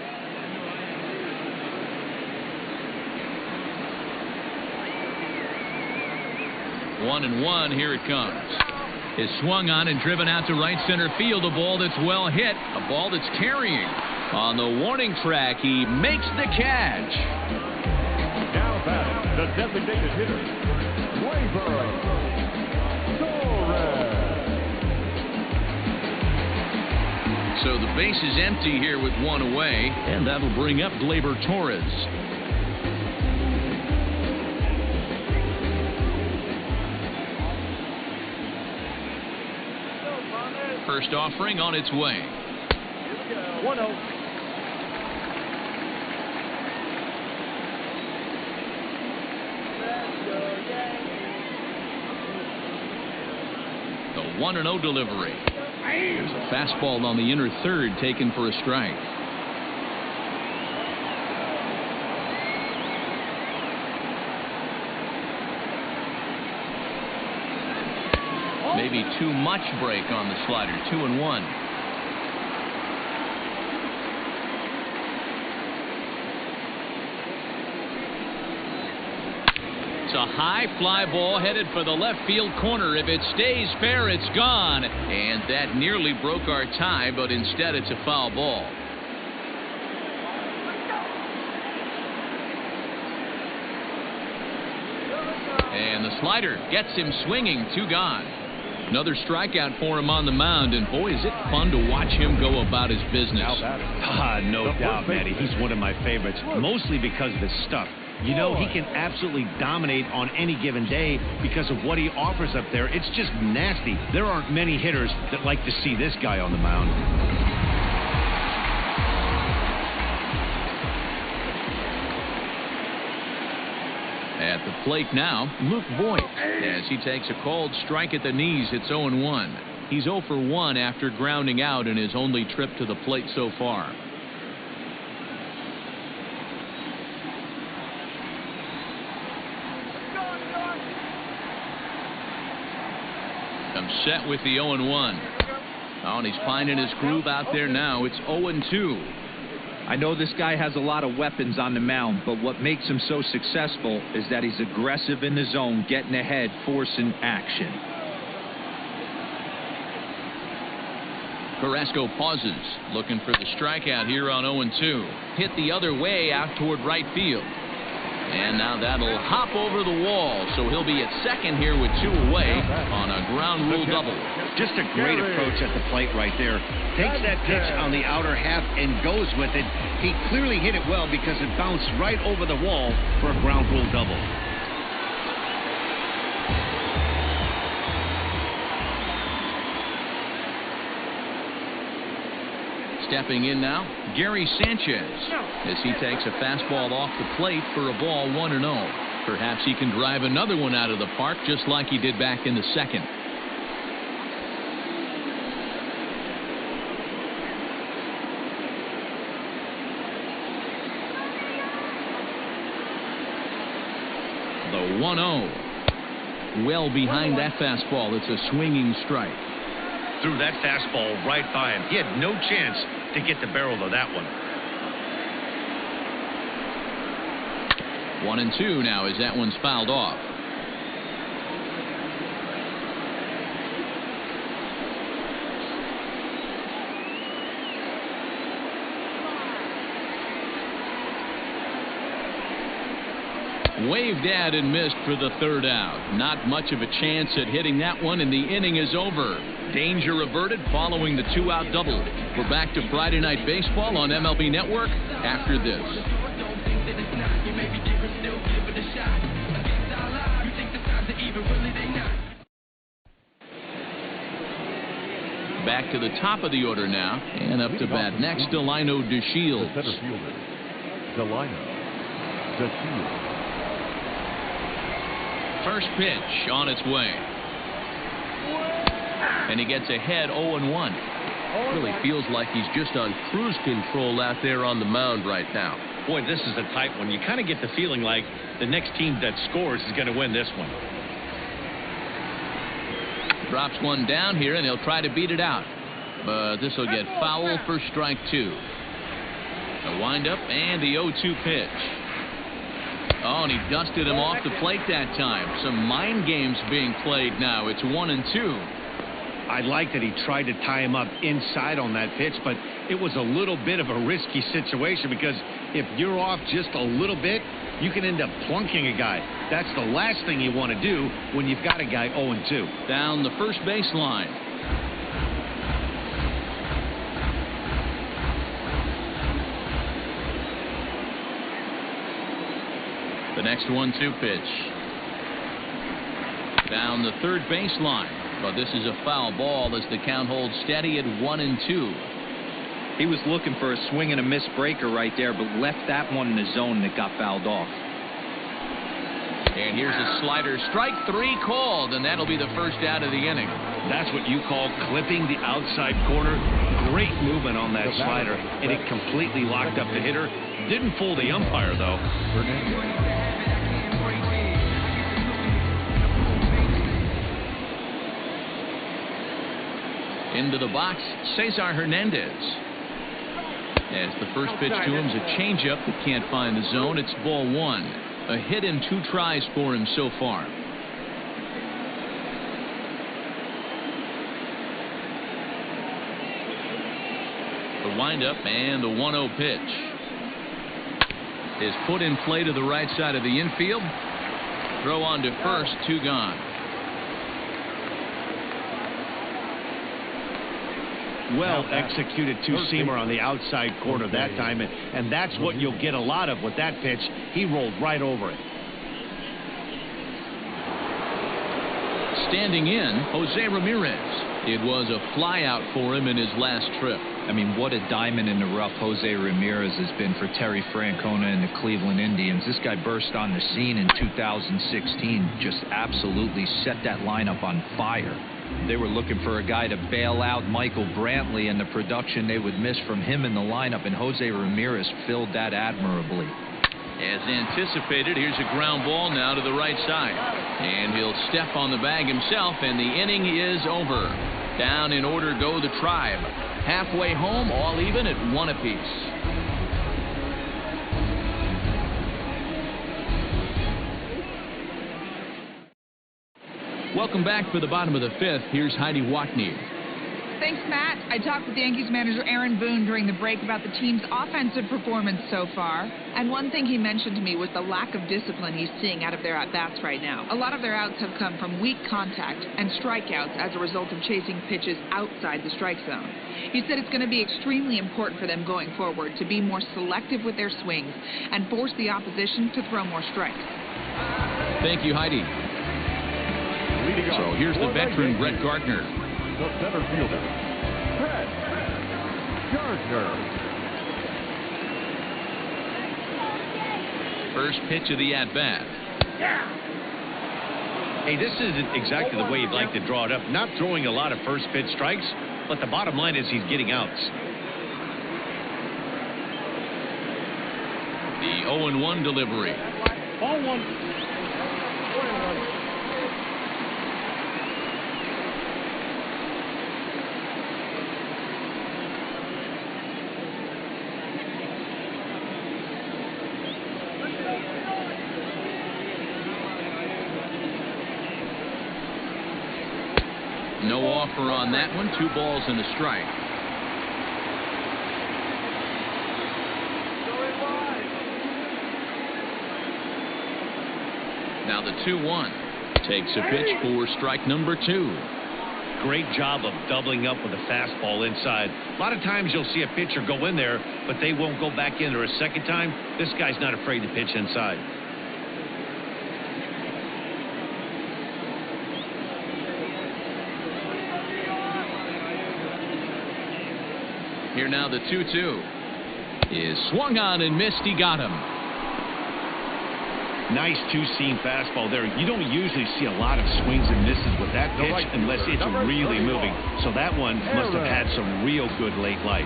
One and one, here it comes. Is swung on and driven out to right center field. A ball that's well hit. A ball that's carrying. On the warning track, he makes the catch. Now batting, the designated hitter, So the base is empty here with one away, and that'll bring up Gleyber Torres. First offering on its way. 1-0. The 1-0 delivery. There's a fastball on the inner third taken for a strike. Maybe too much break on the slider. 2-1. It's a high fly ball headed for the left field corner. If it stays fair, it's gone. And that nearly broke our tie, but instead it's a foul ball. And the slider gets him swinging. 2 gone. Another strikeout for him on the mound, and boy, is it fun to watch him go about his business. No doubt, Matty. He's one of my favorites, mostly because of his stuff. You know, he can absolutely dominate on any given day because of what he offers up there. It's just nasty. There aren't many hitters that like to see this guy on the mound. At the plate now, Luke Voigt, as he takes a called strike at the knees. It's 0-1. He's 0 for 1 after grounding out in his only trip to the plate so far. Set with the 0-1. Oh, and he's finding his groove out there now. It's 0-2. I know this guy has a lot of weapons on the mound, but what makes him so successful is that he's aggressive in the zone, getting ahead, forcing action. Carrasco pauses, looking for the strikeout here on 0-2. Hit the other way out toward right field. And now that'll hop over the wall, so he'll be at second here with 2 away on a ground rule double. Just a great approach at the plate right there. Takes that pitch on the outer half and goes with it. He clearly hit it well because it bounced right over the wall for a ground rule double. Stepping in now, Gary Sanchez, as he takes a fastball off the plate for a ball 1-0. Perhaps he can drive another one out of the park just like he did back in the second. The 1-0. well behind that fastball. It's a swinging strike. Threw that fastball right by him. He had no chance to get the barrel of that one. 1-2 now as that one's fouled off. Waved at and missed for the third out. Not much of a chance at hitting that one, and the inning is over. Danger averted following the 2-out double. We're back to Friday Night Baseball on MLB Network after this. Back to the top of the order now, and up to bat next, Delino DeShields. The center fielder, Delino DeShields. First pitch on its way. And he gets ahead 0-1. Really feels like he's just on cruise control out there on the mound right now. Boy, this is a tight one. You kind of get the feeling like the next team that scores is going to win this one. Drops one down here, and he'll try to beat it out. But this will get foul for strike 2. A windup and the 0-2 pitch. Oh, and he dusted him off the plate that time. Some mind games being played now. It's 1-2. I like that he tried to tie him up inside on that pitch, but it was a little bit of a risky situation because if you're off just a little bit, you can end up plunking a guy. That's the last thing you want to do when you've got a guy 0-2. Down the first baseline. The next 1-2 pitch. Down the third baseline. But this is a foul ball as the count holds steady at 1-2. He was looking for a swing and a miss breaker right there, but left that one in the zone that got fouled off. And here's a slider. Strike 3 called, and that'll be the first out of the inning. That's what you call clipping the outside corner. Great movement on that slider, and it completely locked up the hitter. Didn't fool the umpire, though. Into the box, Cesar Hernandez. As the first pitch to him is a changeup that can't find the zone. It's ball 1. A hit in 2 tries for him so far. The windup and the 1-0 pitch is put in play to the right side of the infield. Throw on to first, 2 gone. Well executed two-seamer on the outside corner that time, and that's what you'll get a lot of with that pitch. He rolled right over it. Standing in, Jose Ramirez. It was a flyout for him in his last trip. I mean, what a diamond in the rough Jose Ramirez has been for Terry Francona and the Cleveland Indians. This guy burst on the scene in 2016, just absolutely set that lineup on fire. They were looking for a guy to bail out Michael Brantley and the production they would miss from him in the lineup, and Jose Ramirez filled that admirably. As anticipated, here's a ground ball now to the right side. And he'll step on the bag himself, and the inning is over. Down in order go the Tribe. Halfway home, all even at 1 apiece. Welcome back for the bottom of the 5th. Here's Heidi Watney. Thanks, Matt. I talked with Yankees manager Aaron Boone during the break about the team's offensive performance so far. And one thing he mentioned to me was the lack of discipline he's seeing out of their at-bats right now. A lot of their outs have come from weak contact and strikeouts as a result of chasing pitches outside the strike zone. He said it's going to be extremely important for them going forward to be more selective with their swings and force the opposition to throw more strikes. Thank you, Heidi. So here's the veteran Brett Gardner. The center fielder, Brett Gardner. First pitch of the at-bat. Hey, this isn't exactly the way you'd like to draw it up. Not throwing a lot of first pitch strikes, but the bottom line is he's getting outs. The 0-1 delivery. Ball 1. No offer on that one. 2 balls and a strike. Now the 2-1. Takes a pitch for strike number 2. Great job of doubling up with a fastball inside. A lot of times you'll see a pitcher go in there, but they won't go back in there a second time. This guy's not afraid to pitch inside. Here now the 2-2 is swung on and missed. He got him. Nice two-seam fastball there. You don't usually see a lot of swings and misses with that pitch unless it's really moving. So that one must have had some real good late life.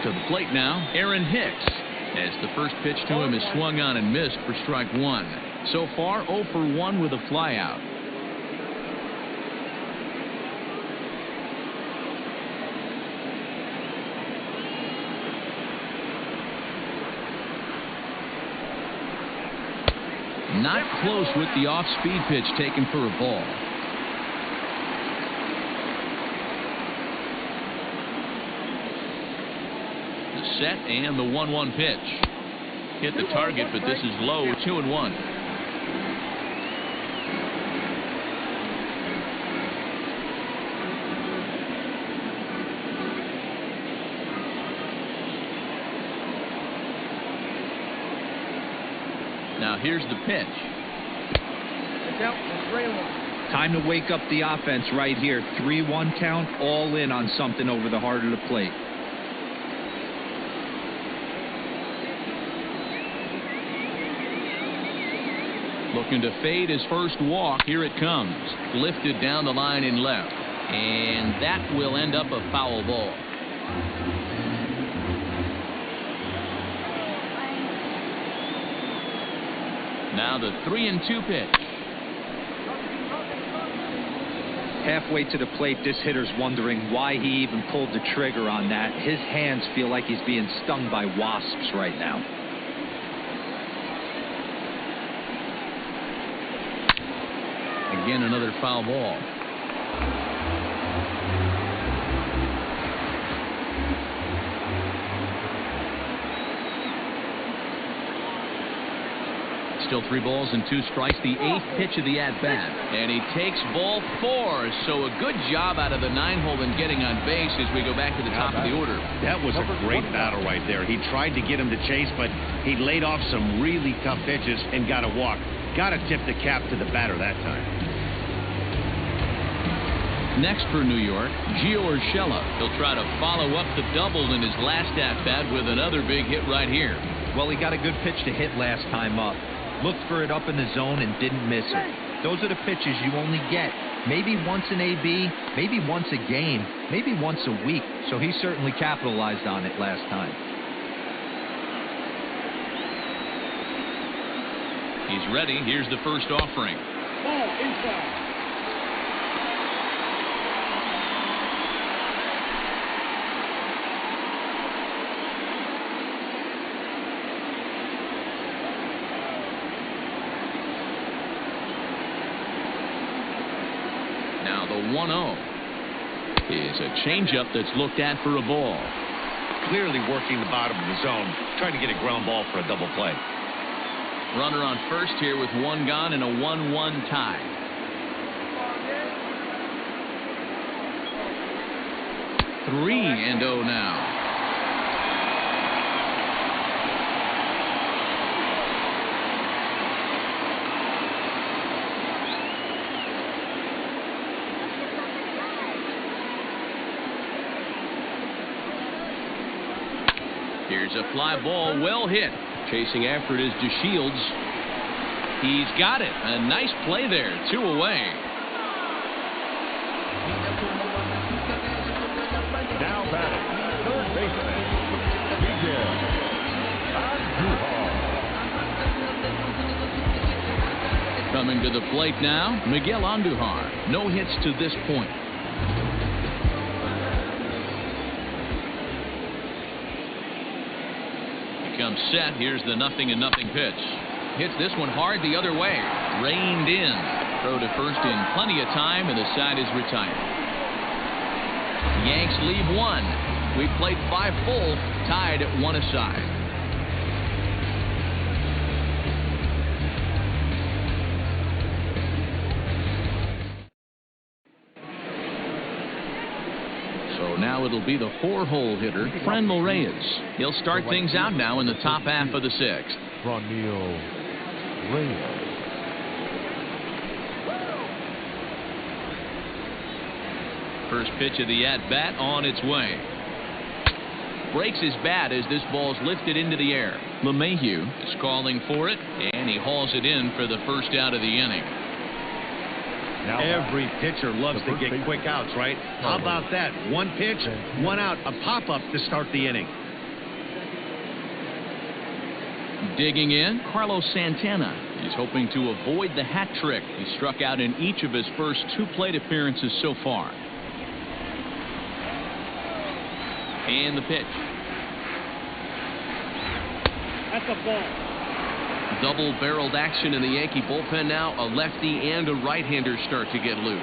To the plate now, Aaron Hicks, as the first pitch to him is swung on and missed for strike 1. So far, 0 for 1 with a flyout. Not close with the off-speed pitch taken for a ball. The set and the 1-1 pitch. Hit the target, but this is low. 2-1. Now here's the pitch. Time to wake up the offense right here. 3-1 count, all in on something over the heart of the plate. Looking to fade his first walk. Here it comes. Lifted down the line in left. And that will end up a foul ball. Now the 3-2 pitch. Halfway to the plate, this hitter's wondering why he even pulled the trigger on that. His hands feel like he's being stung by wasps right now. Again, another foul ball. Still 3 balls and 2 strikes. The 8th pitch of the at-bat. And he takes ball 4. So a good job out of the 9-hole in getting on base as we go back to the top of the order. That was a great battle right there. He tried to get him to chase, but he laid off some really tough pitches and got a walk. Got to tip the cap to the batter that time. Next for New York, Gio Urshela. He'll try to follow up the double in his last at-bat with another big hit right here. Well, he got a good pitch to hit last time up. Looked for it up in the zone and didn't miss it. Those are the pitches you only get maybe once in AB, maybe once a game, maybe once a week. So he certainly capitalized on it last time. He's ready. Here's the first offering. Ball inside. Now the 1-0 is a changeup that's looked at for a ball. Clearly working the bottom of the zone, trying to get a ground ball for a double play. Runner on first here with 1 gone and a 1-1 tie. Three and 0 now. Here's a fly ball, well hit. Chasing after it is DeShields. He's got it. A nice play there. 2 away. Now batting, third baseman, Miguel Andujar. Coming to the plate now, Miguel Andujar. No hits to this point. set. Here's the 0-0 pitch. Hits this one hard the other way. Reined in. Throw to first in plenty of time, and the side is retired. Yanks leave one. We've played 5 full, tied at 1 aside. So now it'll be the 4-hole hitter, Franmil Reyes. He'll start things out now in the top half of the 6th. Franmil Reyes. First pitch of the at-bat on its way. Breaks his bat as this ball's lifted into the air. LeMahieu is calling for it, and he hauls it in for the first out of the inning. Now every pitcher loves to get quick outs, right? How about that? 1 pitch, 1 out, a pop-up to start the inning. Digging in, Carlos Santana. He's hoping to avoid the hat trick. He struck out in each of his first 2 plate appearances so far. And the pitch. That's a ball. Double-barreled action in the Yankee bullpen now. A lefty and a right-hander start to get loose.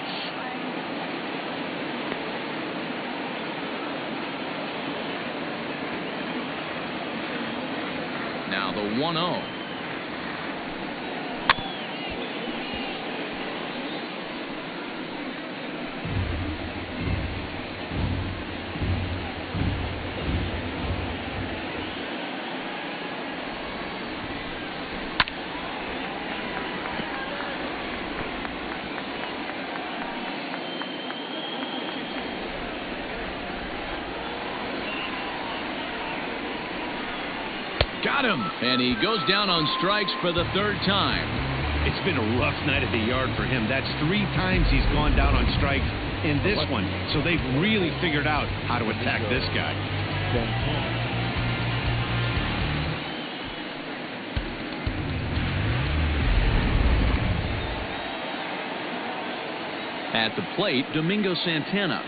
Now the 1-0. Got him, and he goes down on strikes for the 3rd time. It's been a rough night at the yard for him. That's 3 times he's gone down on strikes in this one. So they've really figured out how to attack this guy. At the plate, Domingo Santana.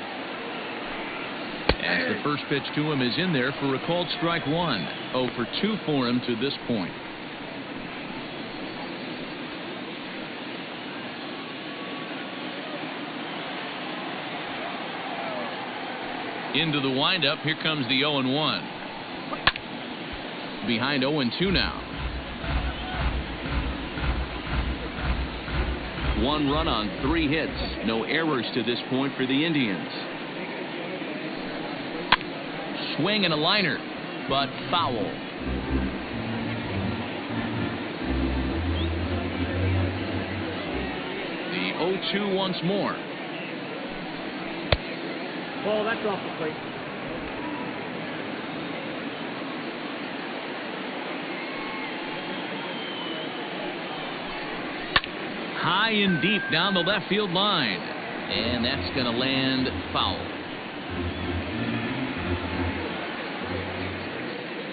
As the first pitch to him is in there for a called strike 1. 0 for 2 for him to this point. Into the windup. Here comes the 0-1. Behind 0-2 now. 1 run on 3 hits. No errors to this point for the Indians. Swing and a liner, but foul. The 0-2 once more. Ball, that's off the plate. High and deep down the left field line. And that's going to land foul.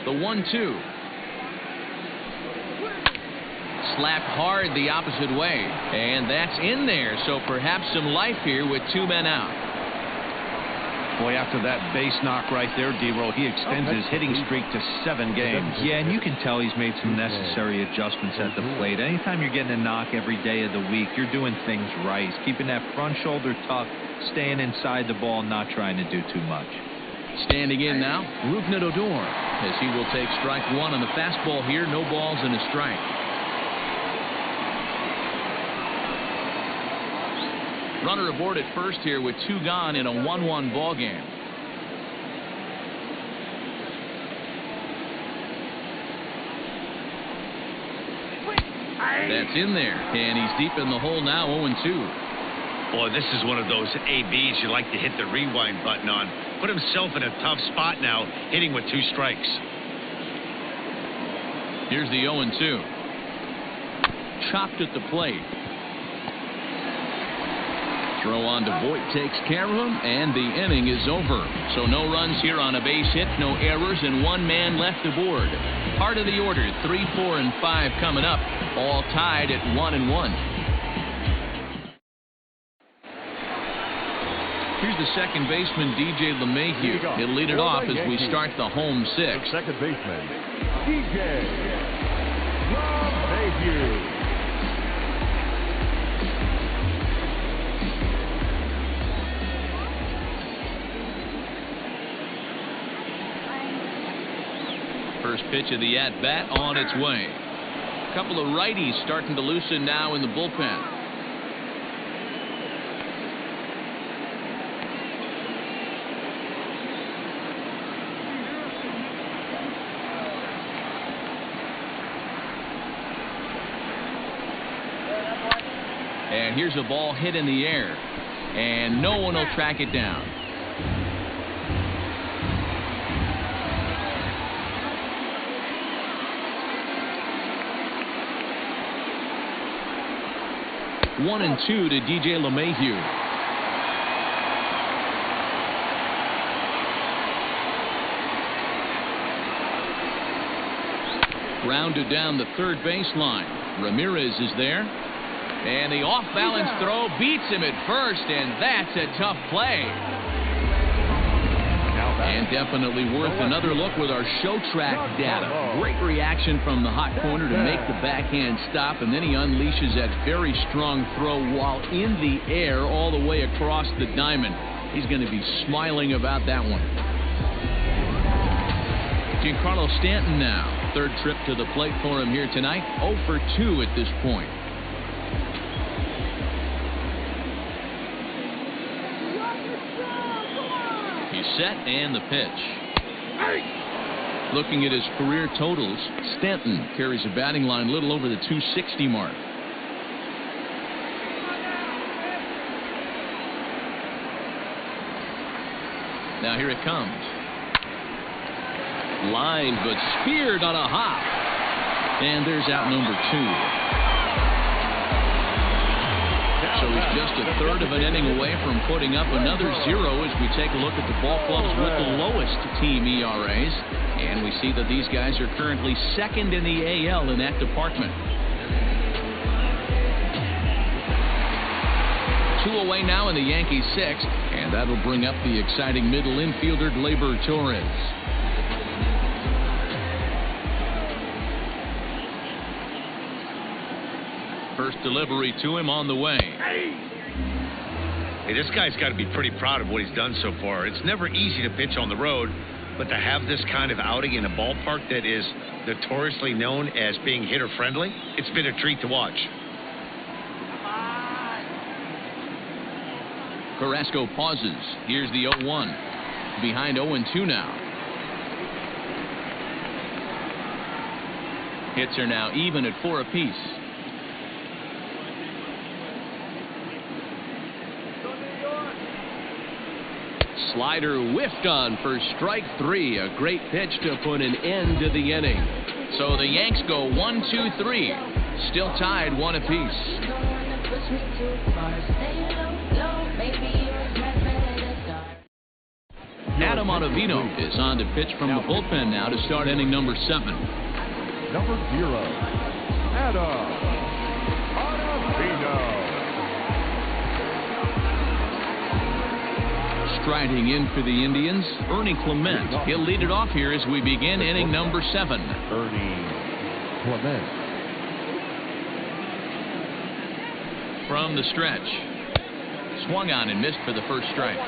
The 1-2. Slapped hard the opposite way. And that's in there. So perhaps some life here with 2 men out. Boy, after that base knock right there, D-Roll, he extends his hitting streak to 7 games. Yeah, and you can tell he's made some necessary adjustments at the plate. Anytime you're getting a knock every day of the week, you're doing things right. He's keeping that front shoulder tucked, staying inside the ball, not trying to do too much. Standing in now, Rougned Odor, as he will take strike 1 on the fastball here. No balls and a strike. Runner aboard at first here with 2 gone in a 1-1 ball game. That's in there, and he's deep in the hole now. 0-2. Boy, this is one of those ABs you like to hit the rewind button on. Put himself in a tough spot now, hitting with 2 strikes. Here's the 0-2. Chopped at the plate. Throw on to Voit takes care of him, and the inning is over. So no runs here on a base hit, no errors, and 1 man left aboard. Part of the order, 3, 4, and 5 coming up, all tied at 1-1. Here's the second baseman, DJ LeMahieu. He'll lead it off as we start the home 6. Second baseman, DJ LeMahieu. First pitch of the at-bat on its way. A couple of righties starting to loosen now in the bullpen. And here's a ball hit in the air, and no one will track it down. One and two to DJ LeMahieu. Rounded down the third baseline. Ramirez is there. And the off-balance throw beats him at first, and that's a tough play. And definitely worth another look with our show track data. Great reaction from the hot corner to make the backhand stop, and then he unleashes that very strong throw while in the air all the way across the diamond. He's going to be smiling about that one. Giancarlo Stanton now. Third trip to the plate for him here tonight. 0 for 2 at this point. Set and the pitch. Looking at his career totals, Stanton carries a batting line a little over the 260 mark. Now here it comes. Line but speared on a hop. And there's out number 2. So he's just a third of an inning away from putting up another 0 as we take a look at the ball clubs with the lowest team ERAs. And we see that these guys are currently second in the AL in that department. 2 away now in the Yankees' 6th, and that'll bring up the exciting middle infielder Gleyber Torres. First delivery to him on the way. Hey, this guy's got to be pretty proud of what he's done so far. It's never easy to pitch on the road, but to have this kind of outing in a ballpark that is notoriously known as being hitter-friendly, it's been a treat to watch. Carrasco pauses. Here's the 0-1. Behind 0-2 now. Hits are now even at 4 apiece. Slider whiffed on for strike 3. A great pitch to put an end to the inning. So the Yanks go 1-2-3. Still tied 1 apiece. Adam Ottavino is on to pitch from the bullpen now to start inning number 7. Number 0, Adam Ottavino. Striding in for the Indians, Ernie Clement. He'll lead it off here as we begin inning number 7. Ernie Clement. From the stretch. Swung on and missed for the first strike.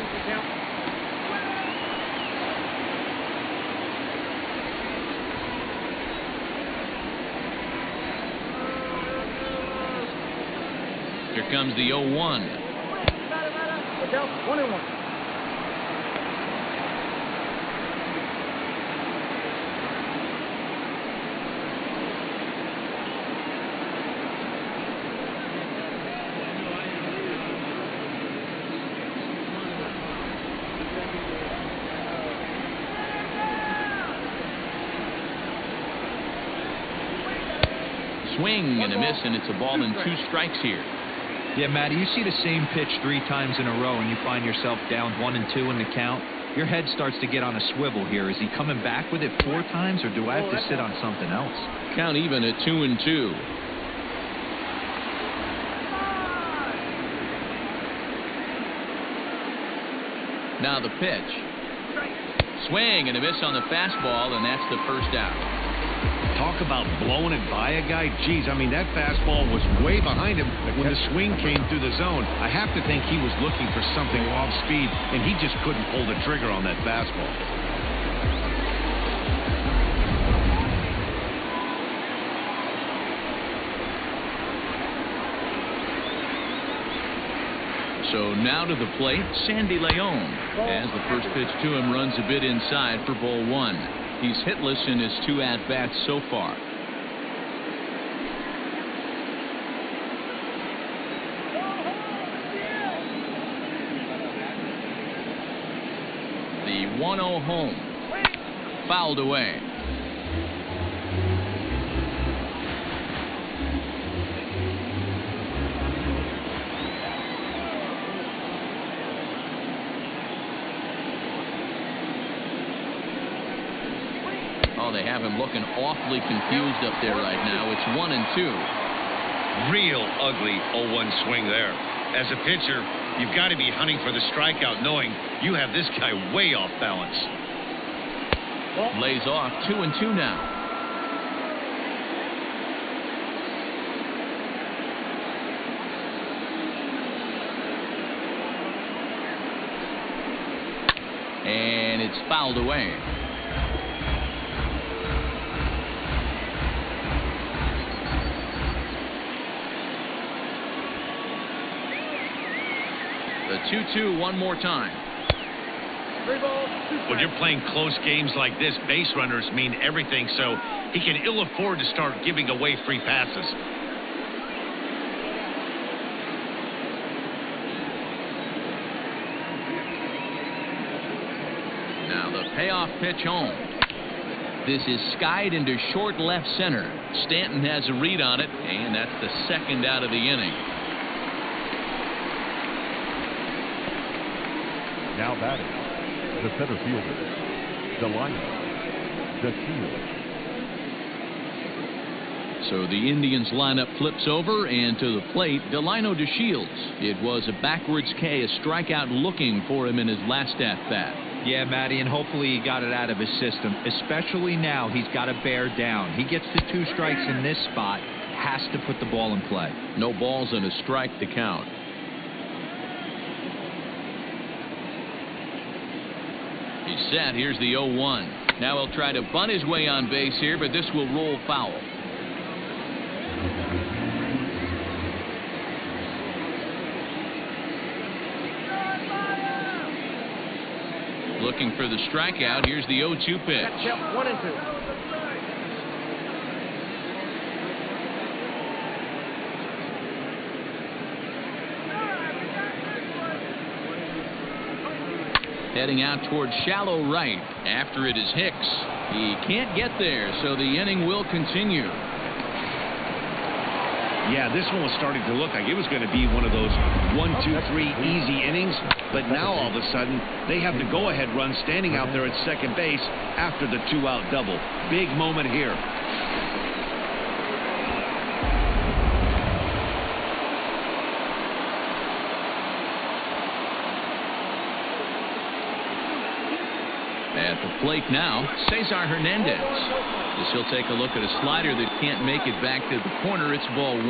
Here comes the 0-1. 1-1. Swing and a miss, and it's a ball and 2 strikes here. Yeah, Matty, you see the same pitch 3 times in a row and you find yourself down 1-2 in the count. Your head starts to get on a swivel here. Is he coming back with it 4 times, or do I have to sit on something else? Count even at 2-2. Now the pitch. Swing and a miss on the fastball, and that's the first out. Talk about blowing it by a guy. Geez, I mean, that fastball was way behind him when the swing came through the zone. I have to think he was looking for something off speed, and he just couldn't pull the trigger on that fastball. So now to the plate, Sandy Leon, as the first pitch to him runs a bit inside for ball one. He's hitless in his 2 at-bats so far. The 1-0 home. Fouled away. They have him looking awfully confused up there right now. It's 1-2. Real ugly 0-1 swing there. As a pitcher, you've got to be hunting for the strikeout, knowing you have this guy way off balance. Lays off 2-2 now. And it's fouled away. The 2-2 one more time. When you're playing close games like this, base runners mean everything, so he can ill afford to start giving away free passes. Now the payoff pitch home. This is skied into short left center. Stanton has a read on it, and that's the second out of the inning. Now batting, the center fielder, DeShields. So the Indians lineup flips over, and to the plate, DeShields. It was a backwards K, a strikeout looking for him in his last at-bat. Yeah, Matty, and hopefully he got it out of his system. Especially now, he's got to bear down. He gets the 2 strikes in this spot, has to put the ball in play. No balls and a strike to count. He's set. Here's the 0-1. Now he'll try to bunt his way on base here, but this will roll foul. Looking for the strikeout. Here's the 0-2 pitch. 1-2. Heading out towards shallow right. After it is Hicks. He can't get there, so the inning will continue. Yeah, this one was starting to look like it was going to be one of those 1, 2, 3 easy innings, but now all of a sudden they have the go-ahead run standing out there at second base after the 2-out double. Big moment here. At the plate now, Cesar Hernandez. As he'll take a look at a slider that can't make it back to the corner. It's ball 1.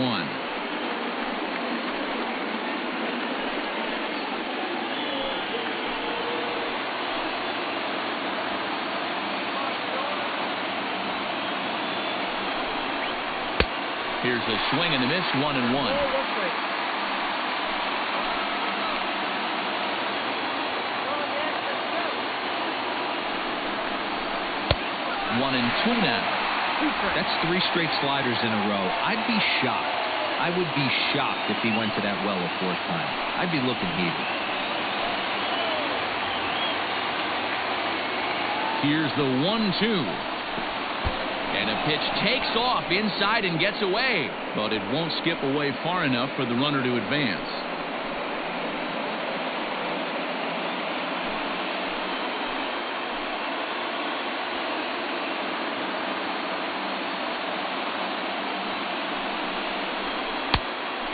Here's a swing and a miss, 1-1. 1-2 now. That's 3 straight sliders in a row. I'd be shocked. I would be shocked if he went to that well a 4th time. I'd be looking heated. Here's the 1-2. And a pitch takes off inside and gets away. But it won't skip away far enough for the runner to advance.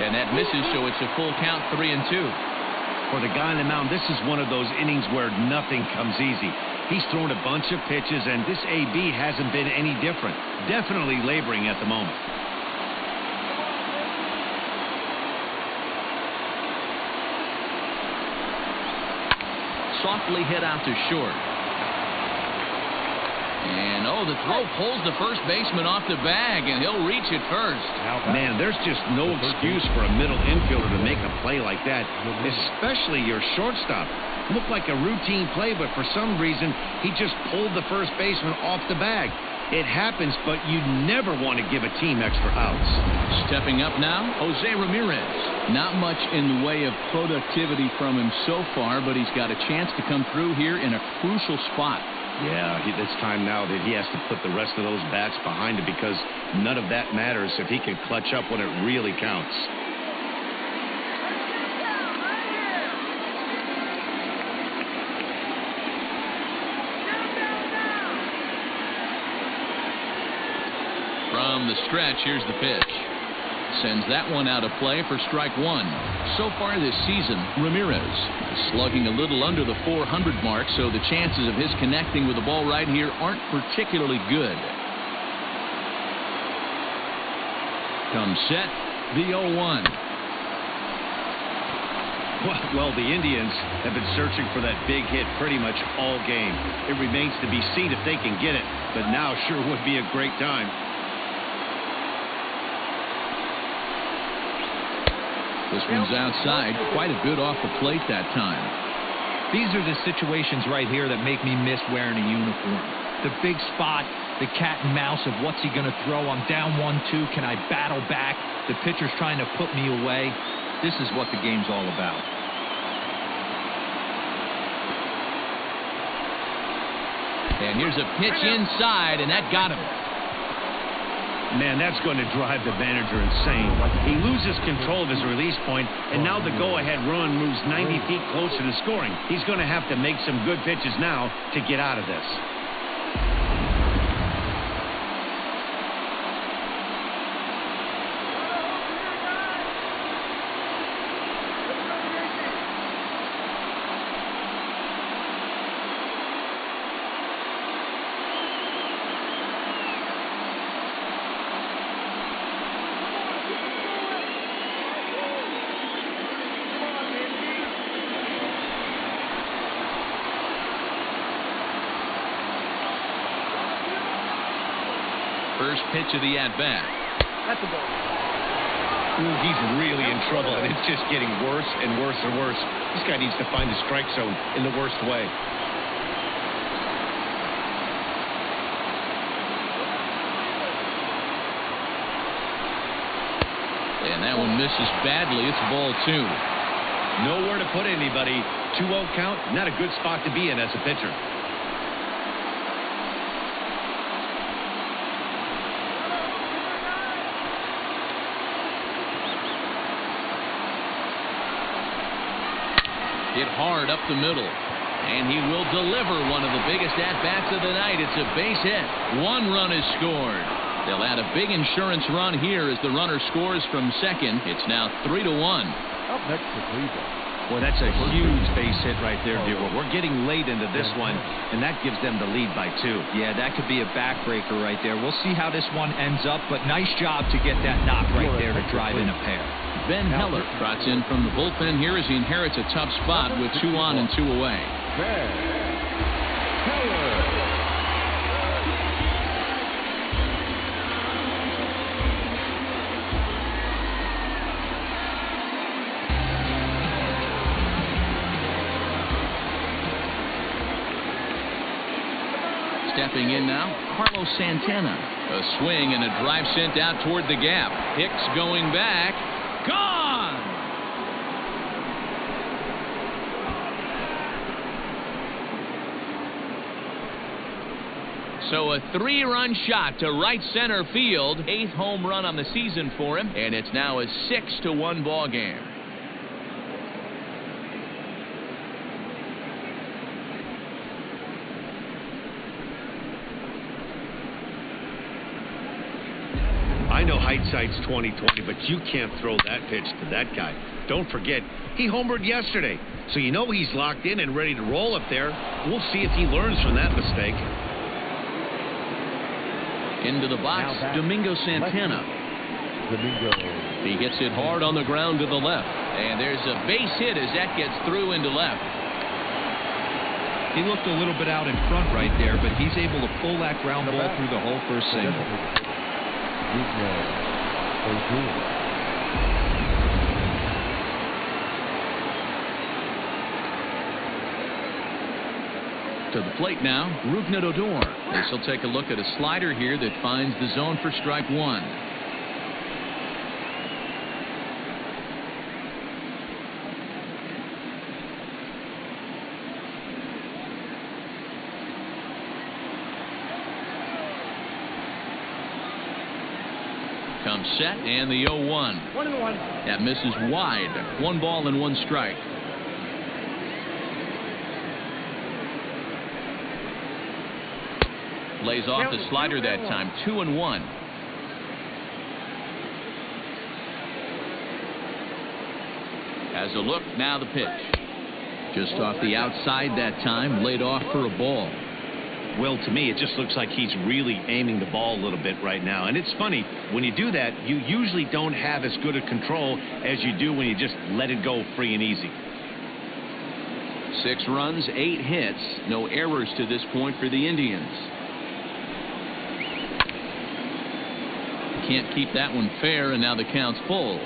And that misses, so it's a full count, 3-2. For the guy on the mound, this is one of those innings where nothing comes easy. He's thrown a bunch of pitches, and this AB hasn't been any different. Definitely laboring at the moment. Softly hit out to short. And, the throw pulls the first baseman off the bag, and he'll reach it first. Man, there's just no excuse for a middle infielder to make a play like that, especially your shortstop. Looked like a routine play, but for some reason, he just pulled the first baseman off the bag. It happens, but you never want to give a team extra outs. Stepping up now, Jose Ramirez. Not much in the way of productivity from him so far, but he's got a chance to come through here in a crucial spot. Yeah, it's time now that he has to put the rest of those bats behind him, because none of that matters if he can clutch up when it really counts. From the stretch, here's the pitch. Sends that one out of play for strike one. So far this season, Ramirez is slugging a little under the 400 mark, so the chances of his connecting with the ball right here aren't particularly good. Comes set, the 0-1. Well, the Indians have been searching for that big hit pretty much all game. It remains to be seen if they can get it, but now sure would be a great time. This one's outside, quite a bit off the plate that time. These are the situations right here that make me miss wearing a uniform. The big spot, the cat and mouse of what's he going to throw. I'm down 1-2. Can I battle back? The pitcher's trying to put me away. This is what the game's all about. And here's a pitch inside, and that got him. Man, that's going to drive the manager insane. He loses control of his release point, and now the go-ahead run moves 90 feet closer to scoring. He's going to have to make some good pitches now to get out of this. First pitch of the at-bat. That's a ball. Ooh, he's really in trouble, and it's just getting worse and worse and worse. This guy needs to find the strike zone in the worst way. And that one misses badly. It's ball two. Nowhere to put anybody. 2-0 count, not a good spot to be in as a pitcher. Hit hard up the middle. And he will deliver one of the biggest at-bats of the night. It's a base hit. 1 run is scored. They'll add a big insurance run here as the runner scores from second. It's now 3-1. Up next to Cleveland. Boy, that's a huge base hit right there, Dero. We're getting late into this one, and that gives them the lead by 2. Yeah, that could be a backbreaker right there. We'll see how this one ends up, but nice job to get that knock right there to drive in a pair. Ben Heller trots in from the bullpen here as he inherits a tough spot with 2 on and 2 away. Ben Heller. Stepping in now, Carlos Santana. A swing and a drive sent out toward the gap. Hicks going back. Gone! So a 3-run shot to right center field. 8th home run on the season for him. And it's now a 6-1 ball game. I know hindsight's 20/20, but you can't throw that pitch to that guy. Don't forget, he homered yesterday. so you know he's locked in and ready to roll up there. We'll see if he learns from that mistake. Into the box, Domingo Santana. He hits it hard on the ground to the left. And there's a base hit as that gets through into left. He looked a little bit out in front right there, but he's able to pull that ground ball through the hole for a single. To the plate now, Rougned Odor. This will take a look at a slider here that finds the zone for strike one. Comes set, and the 0-1. 1-1. That misses wide. 1 ball and 1 strike. Lays off the slider that time. 2-1. Has a look. Now the pitch. Just off the outside that time. Laid off for a ball. Well, to me, it just looks like he's really aiming the ball a little bit right now. And it's funny, when you do that, you usually don't have as good a control as you do when you just let it go free and easy. 6 runs, 8 hits. No errors to this point for the Indians. Can't keep that one fair, and now the count's full.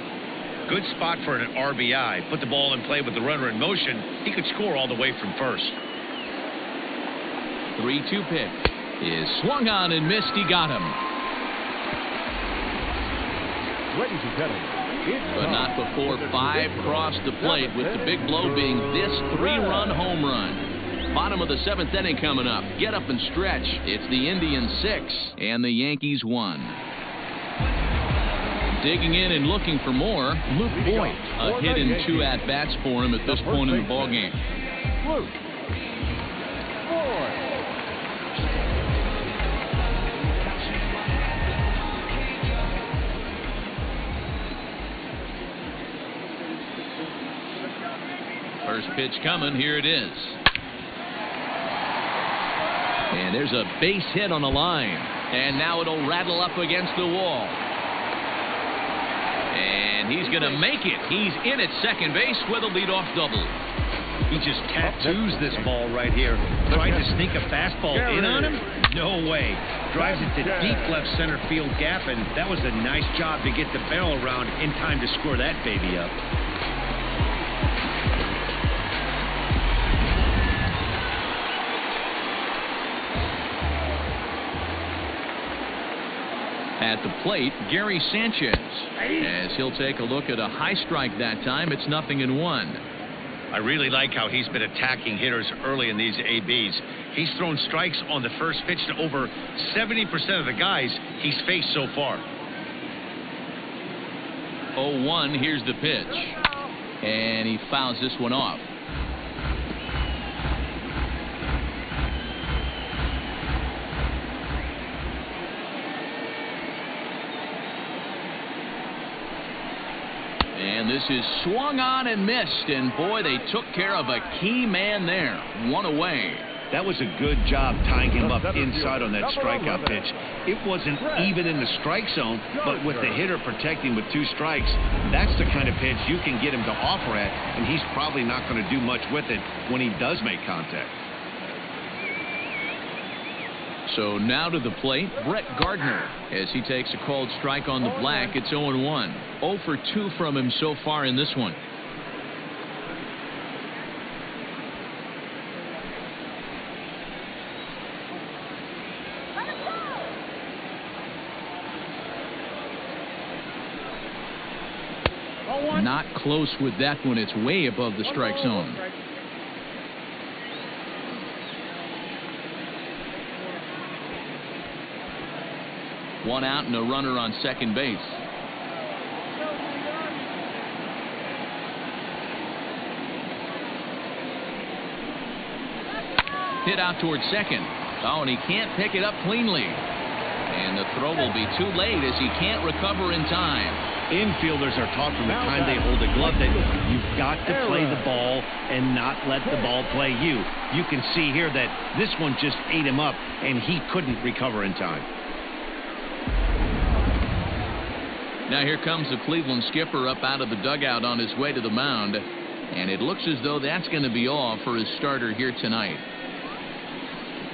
Good spot for an RBI. Put the ball in play with the runner in motion. He could score all the way from first. 3-2 pitch is swung on and missed. He got him. Ladies and gentlemen, but not before 5 crossed the plate, with the big blow being this 3-run home run. Bottom of the 7th inning coming up. Get up and stretch. It's the Indians 6 and the Yankees 1. Digging in and looking for more, Luke Voigt. A hit in 2 at-bats for him at this point in the ballgame. Luke Voigt. First pitch coming. Here it is. And there's a base hit on the line. And now it'll rattle up against the wall. And he's going to make it. He's in at second base with a leadoff double. He just tattoos this ball right here. Tried to sneak a fastball in on him? No way. Drives it to deep left center field gap, and that was a nice job to get the barrel around in time to score that baby up. At the plate, Gary Sanchez, as he'll take a look at a high strike that time. It's 0-1. I really like how he's been attacking hitters early in these ABs. He's thrown strikes on the first pitch to over 70% of the guys he's faced so far. 0-1, here's the pitch. And he fouls this one off. And this is swung on and missed. And boy, they took care of a key man there. 1 away. That was a good job tying him up inside on that strikeout pitch. It wasn't even in the strike zone, but with the hitter protecting with 2 strikes, that's the kind of pitch you can get him to offer at, and he's probably not going to do much with it when he does make contact. So now to the plate, Brett Gardner, as he takes a called strike on the black. It's 0-1. 0 for 2 from him so far in this one. Not close with that one. It's way above the strike zone. One out and a runner on second base. Hit out towards second. Oh, and he can't pick it up cleanly. And the throw will be too late as he can't recover in time. Infielders are taught from the time they hold a glove that you've got to play the ball and not let the ball play you. You can see here that this one just ate him up, and he couldn't recover in time. Now here comes the Cleveland skipper up out of the dugout on his way to the mound. And it looks as though that's going to be all for his starter here tonight.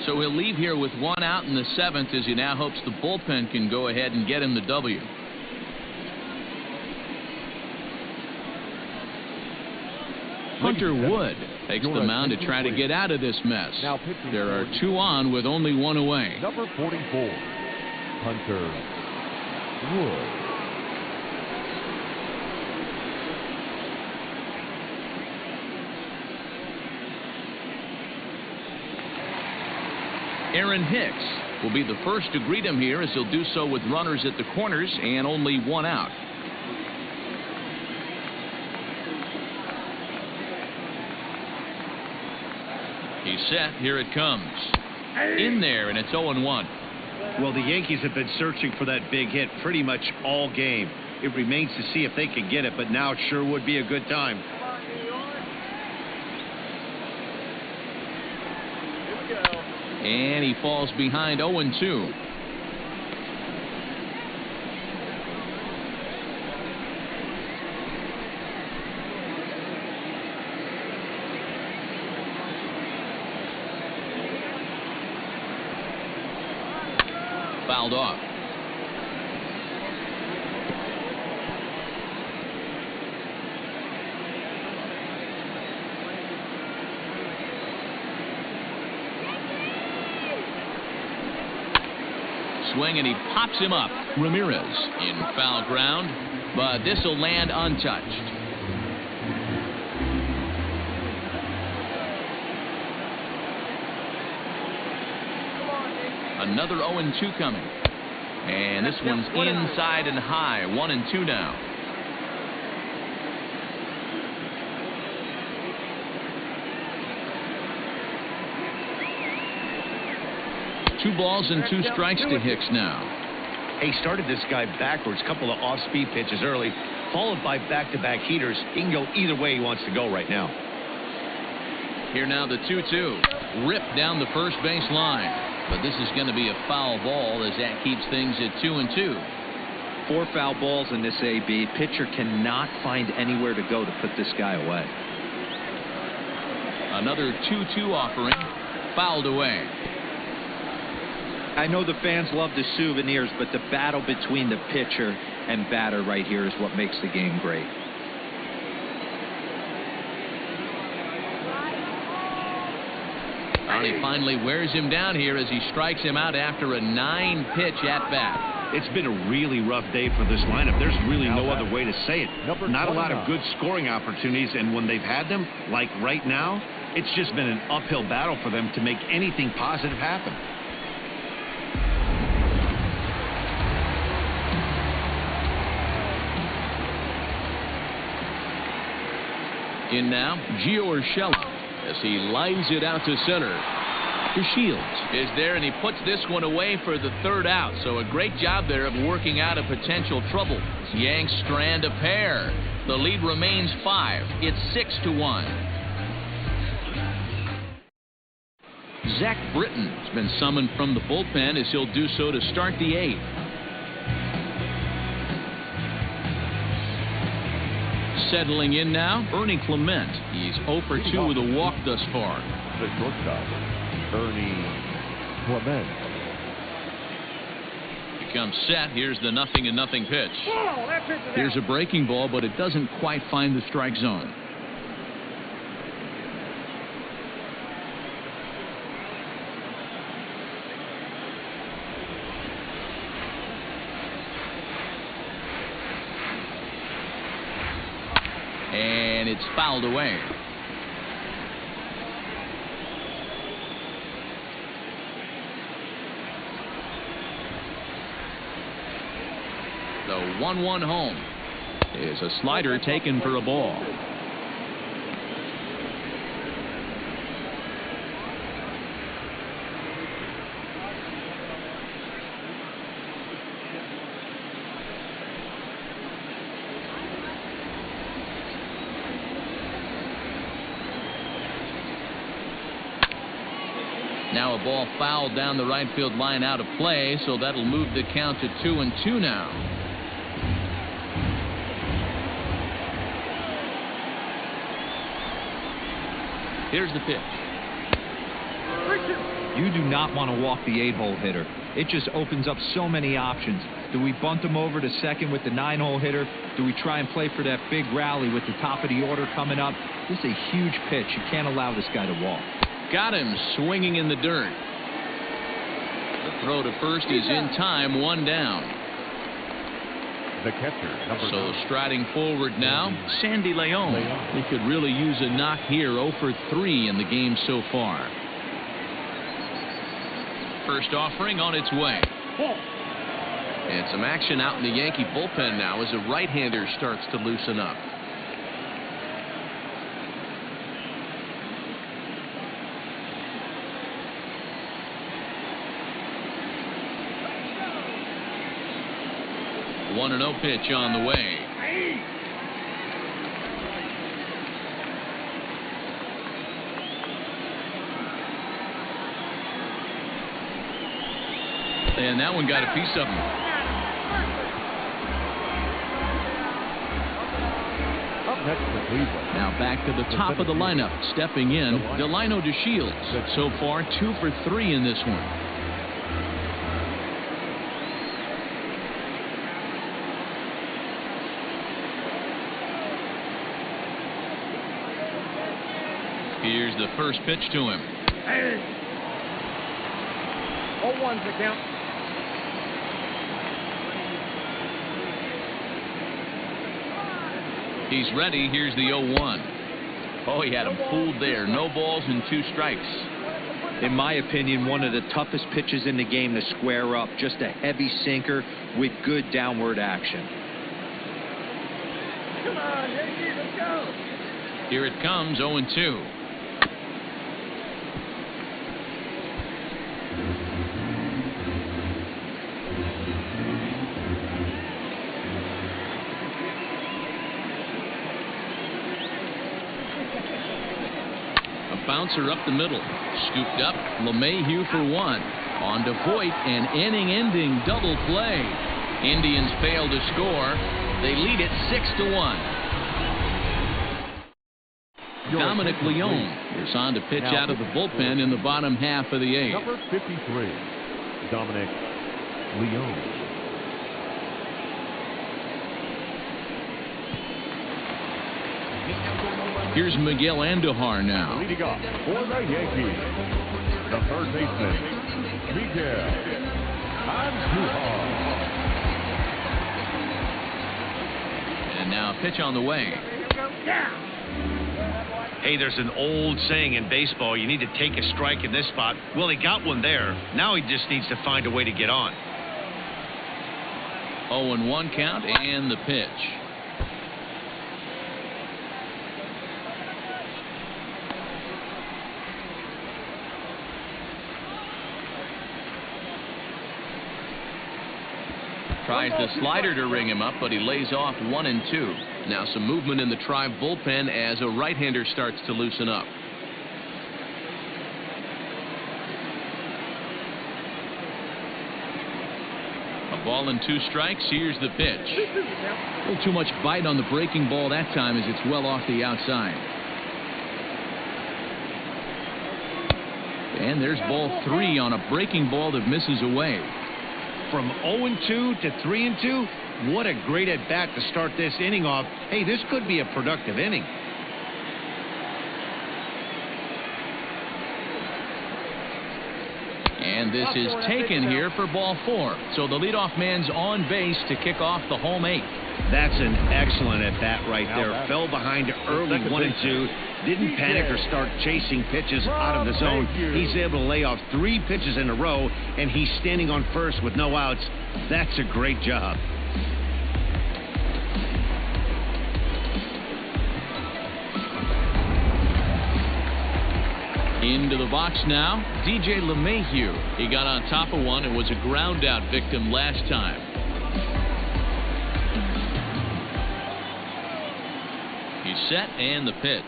So he'll leave here with 1 out in the 7th as he now hopes the bullpen can go ahead and get him the W. Hunter Wood takes the mound to try to get out of this mess. There are 2 on with only 1 away. Number 44, Hunter Wood. Aaron Hicks will be the first to greet him here as he'll do so with runners at the corners and only 1 out. He's set. Here it comes. In there, and it's 0-1. Well, the Yankees have been searching for that big hit pretty much all game. It remains to see if they can get it, but now it sure would be a good time. And he falls behind 0-2. Fouled off. Swing, and he pops him up. Ramirez in foul ground, but this will land untouched. Another 0-2 coming. And this one's inside and high. 1-2 now. Two balls and 2 strikes to Hicks now. He started this guy backwards, couple of off-speed pitches early, followed by back-to-back heaters. He can go either way he wants to go right now. Here now the 2-2. Ripped down the first base line. But this is going to be a foul ball as that keeps things at 2-2. 4 foul balls in this AB. Pitcher cannot find anywhere to go to put this guy away. Another 2-2 offering. Fouled away. I know the fans love the souvenirs, but the battle between the pitcher and batter right here is what makes the game great. He finally wears him down here as he strikes him out after a 9-pitch at-bat. It's been a really rough day for this lineup. There's really no other way to say it. Not a lot of good scoring opportunities, and when they've had them, like right now, it's just been an uphill battle for them to make anything positive happen. In now, Gio Urshela as he lines it out to center. DeShields is there, and he puts this one away for the 3rd out. So a great job there of working out a potential trouble. Yanks strand a pair. The lead remains 5. It's 6-1. Zach Britton has been summoned from the bullpen as he'll do so to start the 8th. Settling in now, Ernie Clement. He's 0 for 2 with a walk thus far. The shortstop, Ernie Clement. Becomes set. Here's the 0-0 pitch. Here's a breaking ball, but it doesn't quite find the strike zone. And it's fouled away. The 1-1 home is a slider taken for a ball. Now a ball fouled down the right field line out of play, so that'll move the count to 2-2 now. Here's the pitch. You do not want to walk the 8-hole hitter. It just opens up so many options. Do we bunt him over to second with the 9-hole hitter? Do we try and play for that big rally with the top of the order coming up? This is a huge pitch. You can't allow this guy to walk. Got him swinging in the dirt. The throw to first is in time, 1 down. The catcher, number 9. Striding forward now, Sandy Leon. He could really use a knock here. 0 for 3 in the game so far. First offering on its way. And some action out in the Yankee bullpen now as a right-hander starts to loosen up. The 1-0 pitch on the way. And that one got a piece of him. Up next for Cleveland. Now back to the top of the lineup. Stepping in, Delino DeShields. So far, 2 for 3 in this one. Here's the first pitch to him. 0-1's the count. He's ready. Here's the 0-1. Oh, he had him fooled there. No balls and 2 strikes. In my opinion, one of the toughest pitches in the game to square up. Just a heavy sinker with good downward action. Come on, Yankees, let's go. Here it comes, 0-2. Bouncer up the middle. Scooped up. LeMahieu for 1. On to Voit, an inning-ending double play. Indians fail to score. They lead it 6-1. Dominic Leone is on to pitch out of the bullpen in the bottom half of the 8th. Number 53, Dominic Leone. Here's Miguel Andujar now. Leading off for the Yankees, the third baseman, Miguel Andujar. And now a pitch on the way. Hey, there's an old saying in baseball, you need to take a strike in this spot. Well, he got one there. Now he just needs to find a way to get on. 0-1 count and the pitch. Tries the slider to ring him up, but he lays off 1-2. Now some movement in the Tribe bullpen as a right-hander starts to loosen up. A ball and 2 strikes. Here's the pitch. A little too much bite on the breaking ball that time as it's well off the outside. And there's ball 3 on a breaking ball that misses away. From 0-2 to 3-2, what a great at-bat to start this inning off. Hey, this could be a productive inning. And this is taken here for ball 4. So the leadoff man's on base to kick off the home 8th. That's an excellent at-bat right there. Fell behind early 1-2. Didn't panic or start chasing pitches out of the zone. He's able to lay off 3 pitches in a row, and he's standing on first with no outs. That's a great job. Into the box now, DJ LeMahieu. He got on top of one and was a ground out victim last time. He's set and the pitch.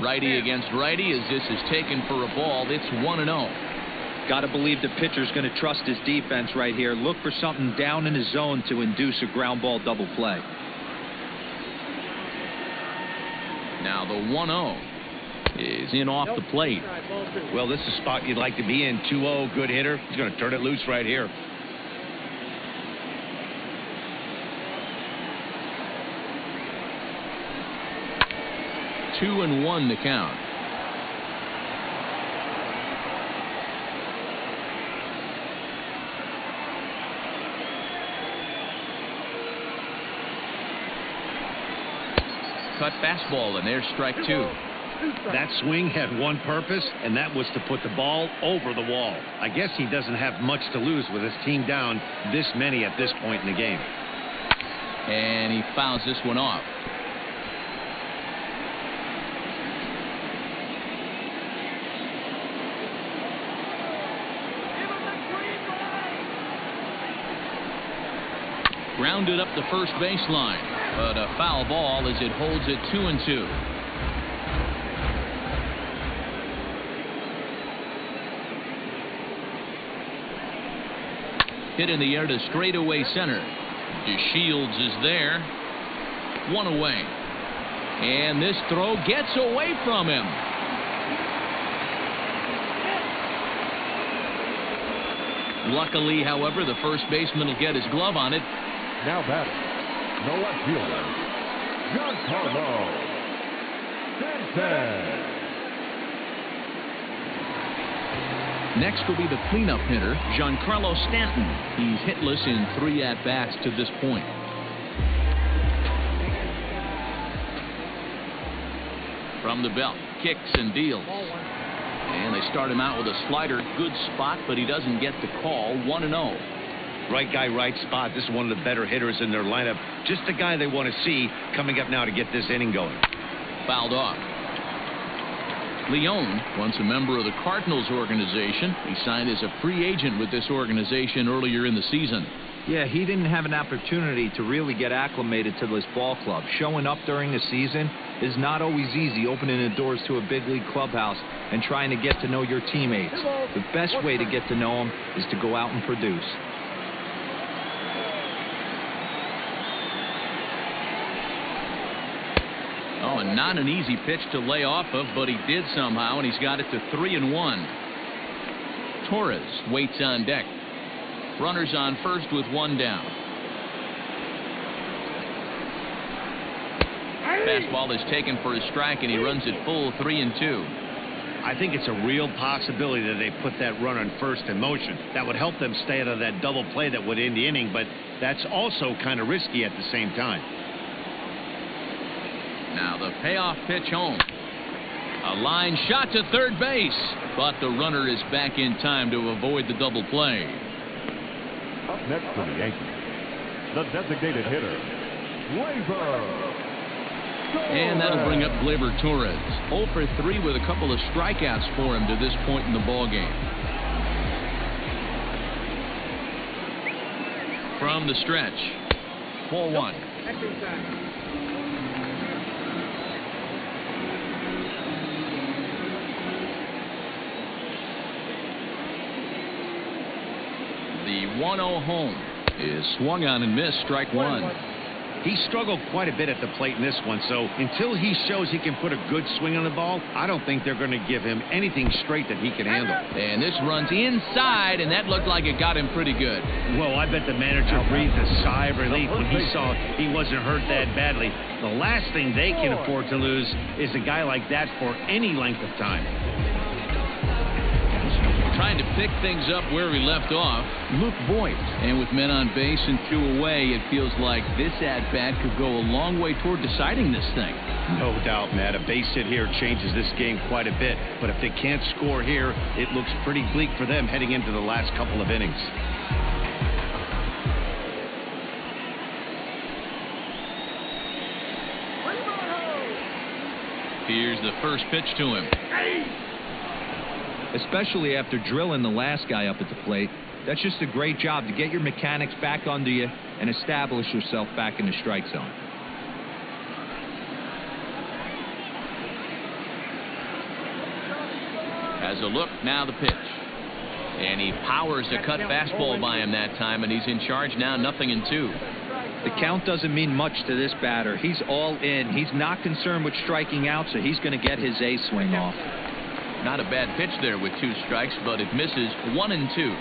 Righty against righty as this is taken for a ball. It's 1-0. Got to believe the pitcher's going to trust his defense right here. Look for something down in his zone to induce a ground ball double play. Now the 1-0 is in off the plate. Well, this is a spot you'd like to be in. 2-0, good hitter. He's going to turn it loose right here. Two and one to count. Cut fastball, and there's strike two. That swing had one purpose, and that was to put the ball over the wall. I guess he doesn't have much to lose with his team down this many at this point in the game. And he fouls this one off. Grounded up the first baseline, but a foul ball as it holds it 2-2. Hit in the air to straightaway center. DeShields is there. One away. And this throw gets away from him. Luckily, however, the first baseman will get his glove on it. Now batting, the left fielder, Giancarlo Stanton. Next will be the cleanup hitter, Giancarlo Stanton. He's hitless in 3 at-bats to this point. From the belt, kicks and deals. And they start him out with a slider. Good spot, but he doesn't get the call. 1-0. Right guy, right spot. This is one of the better hitters in their lineup. Just the guy they want to see coming up now to get this inning going. Fouled off. Leone, once a member of the Cardinals organization, he signed as a free agent with this organization earlier in the season. Yeah, he didn't have an opportunity to really get acclimated to this ball club. Showing up during the season is not always easy, opening the doors to a big league clubhouse and trying to get to know your teammates. The best way to get to know them is to go out and produce. Oh, and not an easy pitch to lay off of, but he did somehow, and he's got it to 3-1. Torres waits on deck. Runners on first with one down. Fastball is taken for a strike, and he runs it full 3-2. I think it's a real possibility that they put that runner on first in motion. That would help them stay out of that double play that would end the inning, but that's also kind of risky at the same time. Now the payoff pitch home. A line shot to third base, but the runner is back in time to avoid the double play. Up next for the Yankees, the designated hitter, Gleyber. And that'll bring up Gleyber Torres. 0 for 3 with a couple of strikeouts for him to this point in the ballgame. From the stretch, 4-1. The 1-0 home is swung on and missed, strike one. He struggled quite a bit at the plate in this one, so until he shows he can put a good swing on the ball, I don't think they're going to give him anything straight that he can handle. And this runs inside, and that looked like it got him pretty good. Well, I bet the manager breathed a sigh of relief when he saw he wasn't hurt that badly. The last thing they can afford to lose is a guy like that for any length of time. Trying to pick things up where we left off, Luke Voigt. And with men on base and 2 away, it feels like this at-bat could go a long way toward deciding this thing. No doubt, Matt. A base hit here changes this game quite a bit. But if they can't score here, it looks pretty bleak for them heading into the last couple of innings. Here's the first pitch to him. Especially after drilling the last guy up at the plate. That's just a great job to get your mechanics back under you and establish yourself back in the strike zone. Has a look, now the pitch. And he powers a cut fastball by him that time, and he's in charge now, 0-2. The count doesn't mean much to this batter. He's all in. He's not concerned with striking out, so he's going to get his A swing off. Not a bad pitch there with 2 strikes, but it misses, 1-2.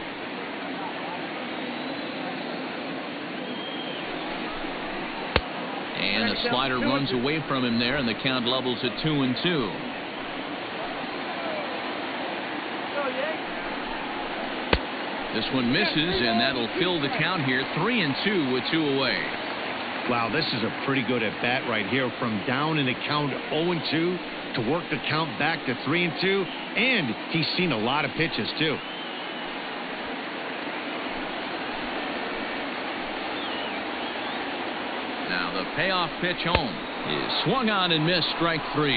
And a slider runs away from him there, and the count levels at 2-2. This one misses, and that'll fill the count here, 3-2 with 2 away. Wow, this is a pretty good at bat right here, from down in the count 0-2 to work the count back to 3-2, and he's seen a lot of pitches too. Now the payoff pitch home is swung on and missed, strike 3.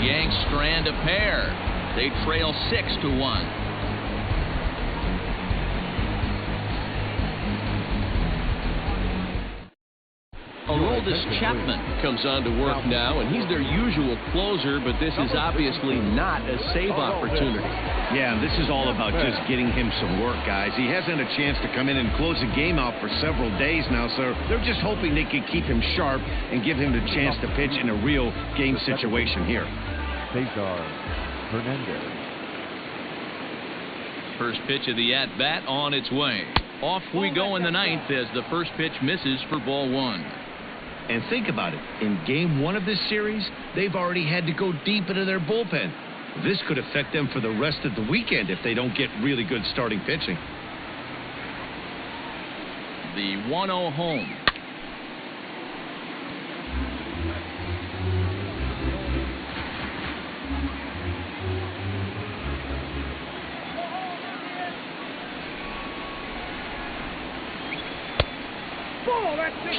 Yanks strand a pair. They trail 6-1. Aroldis Chapman comes on to work now, and he's their usual closer, but this is obviously not a save opportunity. Yeah, this is all about just getting him some work, guys. He hasn't had a chance to come in and close the game out for several days now, so they're just hoping they can keep him sharp and give him the chance to pitch in a real game situation here. Cesar Hernandez. First pitch of the at-bat on its way. Off we go in the 9th as the first pitch misses for ball 1. And think about it. In game 1 of this series, they've already had to go deep into their bullpen. This could affect them for the rest of the weekend if they don't get really good starting pitching. The 1-0 home.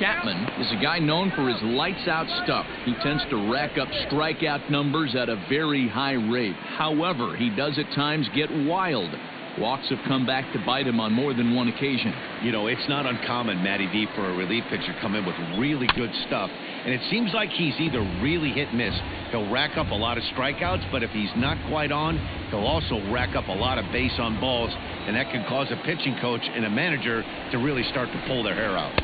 Chapman is a guy known for his lights-out stuff. He tends to rack up strikeout numbers at a very high rate. However, he does at times get wild. Walks have come back to bite him on more than one occasion. You know, it's not uncommon, Matty D, for a relief pitcher to come in with really good stuff. And it seems like he's either really hit and miss. He'll rack up a lot of strikeouts, but if he's not quite on, he'll also rack up a lot of base on balls, and that can cause a pitching coach and a manager to really start to pull their hair out.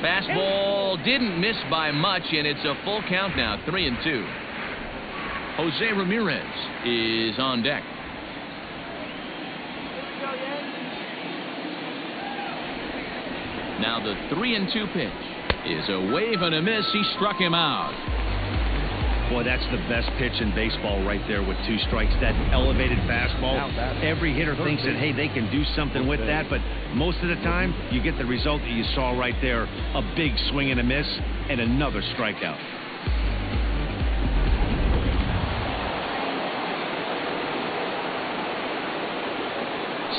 Fastball didn't miss by much, and it's a full count now, 3-2. Jose Ramirez is on deck. Now the 3-2 pitch is a wave and a miss. He struck him out. Boy, that's the best pitch in baseball right there with 2 strikes. That elevated fastball. Every hitter thinks that, hey, they can do something with that, but most of the time, you get the result that you saw right there. A big swing and a miss, and another strikeout.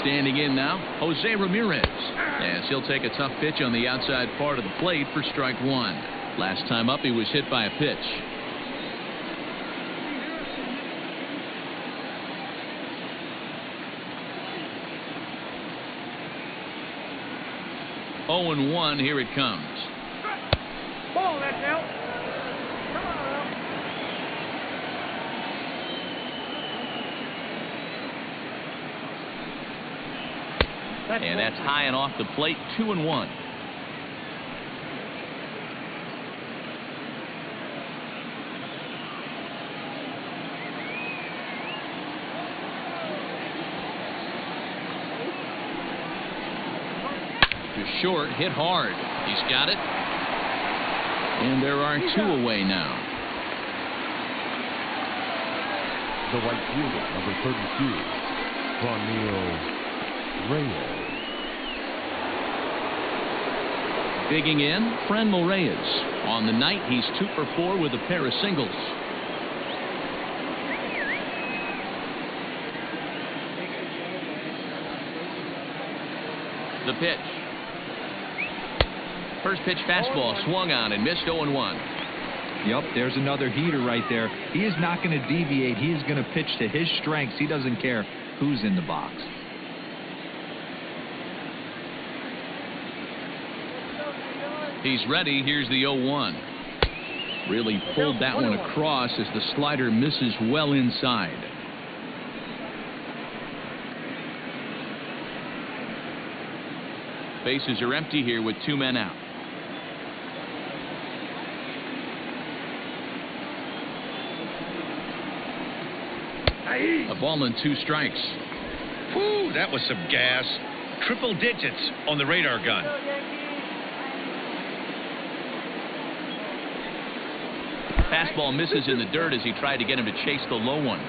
Standing in now, Jose Ramirez, as he'll take a tough pitch on the outside part of the plate for strike 1. Last time up, he was hit by a pitch. Oh, 0-1, here it comes. Ball, that's out. Come on, And that's high and off the plate, 2-1. To short, hit hard. He's got it. And there are 2 away now. The right fielder, number 32, Juanil Reyes. Digging in, Franmil Reyes. On the night, he's 2 for 4 with a pair of singles. The pitch. First pitch fastball swung on and missed, 0-1. Yep, there's another heater right there. He is not going to deviate. He is going to pitch to his strengths. He doesn't care who's in the box. He's ready. Here's the 0-1. Really pulled that one across as the slider misses well inside. Bases are empty here with 2 men out. A ball and 2 strikes. Whew, that was some gas. Triple digits on the radar gun. Fastball misses in the dirt as he tried to get him to chase the low one.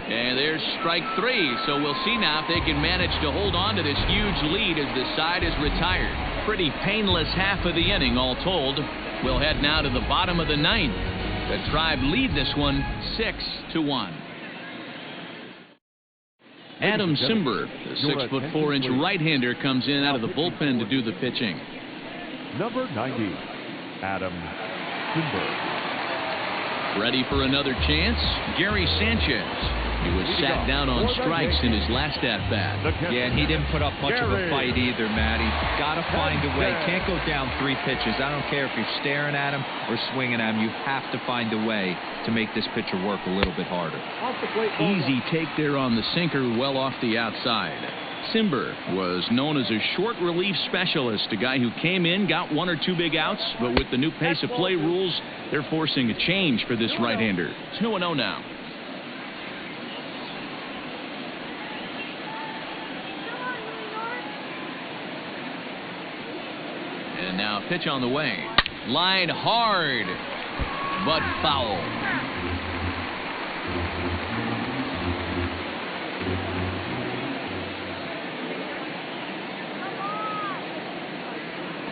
And there's strike 3, so we'll see now if they can manage to hold on to this huge lead as the side is retired. Pretty painless half of the inning, all told. We'll head now to the bottom of the 9th. The Tribe lead this one 6-1. Adam Simber, the 6'4" right-hander, comes in out of the bullpen to do the pitching. Number 90, Adam Simber. Ready for another chance, Gary Sanchez. He was sat down on strikes in his last at-bat. Yeah, and he didn't put up much of a fight either, Matt. He's got to find a way. Can't go down 3 pitches. I don't care if you're staring at him or swinging at him. You have to find a way to make this pitcher work a little bit harder. Easy take there on the sinker, well off the outside. Simber was known as a short relief specialist, a guy who came in, got 1 or 2 big outs, but with the new pace of play rules, they're forcing a change for this right-hander. It's 2-0 now. And now pitch on the way. Line hard, but foul.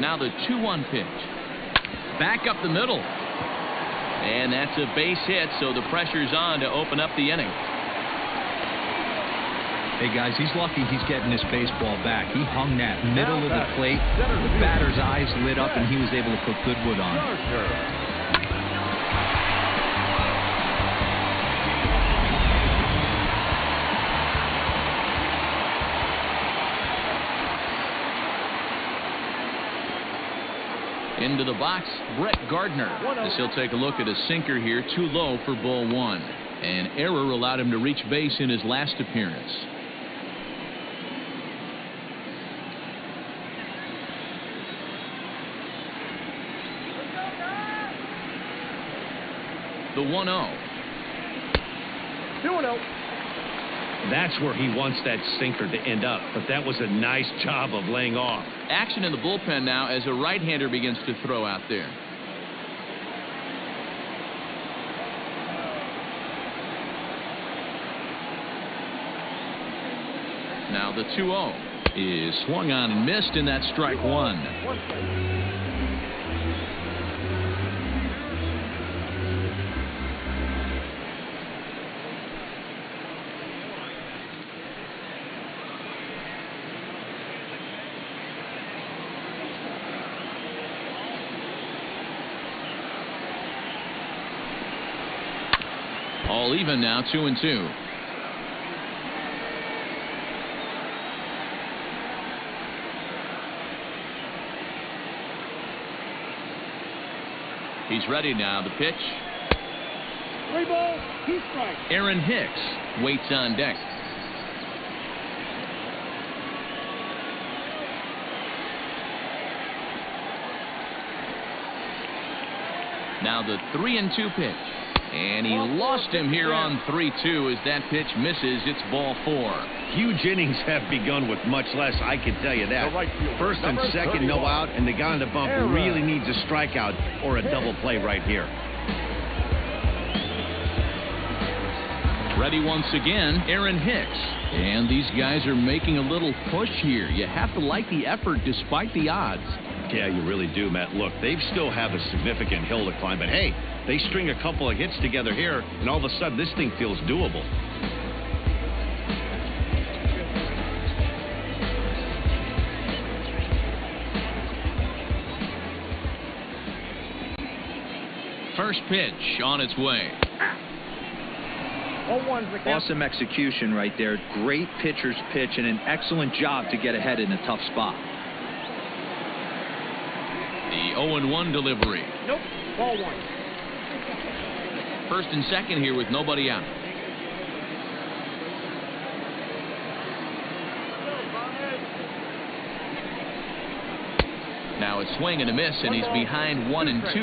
Now the 2-1 pitch. Back up the middle. And that's a base hit, so the pressure's on to open up the inning. Hey, guys, he's lucky he's getting this baseball back. He hung that middle of the plate. The batter's eyes lit up, and he was able to put good wood on it. Into the box, Brett Gardner. As he'll take a look at a sinker here, too low for ball 1. An error allowed him to reach base in his last appearance. The 1-0. 2-0. That's where he wants that sinker to end up, but that was a nice job of laying off. Action in the bullpen now as a right-hander begins to throw out there. Now the 2-0 is swung on and missed, and that's strike 1. All even now, 2-2. He's ready now. The pitch. 3 balls, 2 strikes. Aaron Hicks waits on deck. Now the 3-2 pitch. And he lost him here on 3-2 as that pitch misses. It's ball 4. Huge innings have begun with much less, I can tell you that. First and second, no out, and the guy on the bump really needs a strikeout or a double play right here. Ready once again, Aaron Hicks. And these guys are making a little push here. You have to like the effort despite the odds. Yeah, you really do, Matt. Look, they still have a significant hill to climb, but hey, they string a couple of hits together here, and all of a sudden this thing feels doable. First pitch on its way. Awesome execution right there. Great pitcher's pitch and an excellent job to get ahead in a tough spot. The 0-1 delivery. Nope. Ball 1. First and second here with nobody out. Now a swing and a miss, and he's behind 1-2.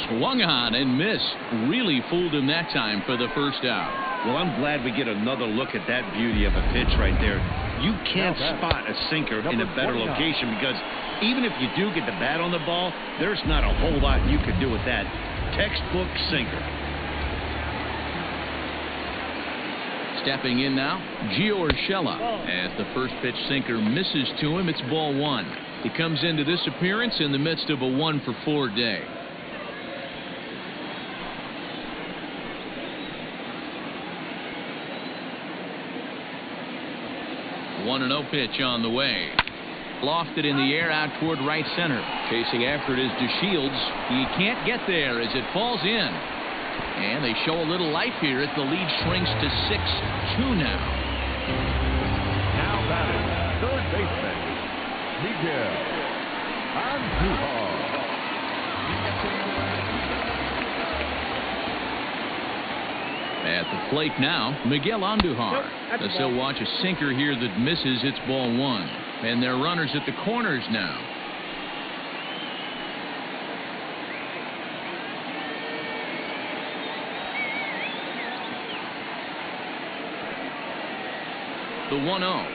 Swung on and missed. Really fooled him that time for the first out. Well, I'm glad we get another look at that beauty of a pitch right there. You can't spot a sinker in a better location, because even if you do get the bat on the ball, there's not a whole lot you could do with that. Textbook sinker. Stepping in now, Gio Urshela. As the first pitch sinker misses to him, it's ball 1. He comes into this appearance in the midst of a 1-for-4 day. 1-0 pitch on the way. Lofted in the air out toward right center. Chasing after it is DeShields. He can't get there as it falls in. And they show a little life here as the lead shrinks to 6-2 now. Now batting, third baseman, Miguel Andujar. At the plate now, Miguel Andujar. As they'll watch a sinker here that misses, it's ball 1. And they're runners at the corners now. The 1-0.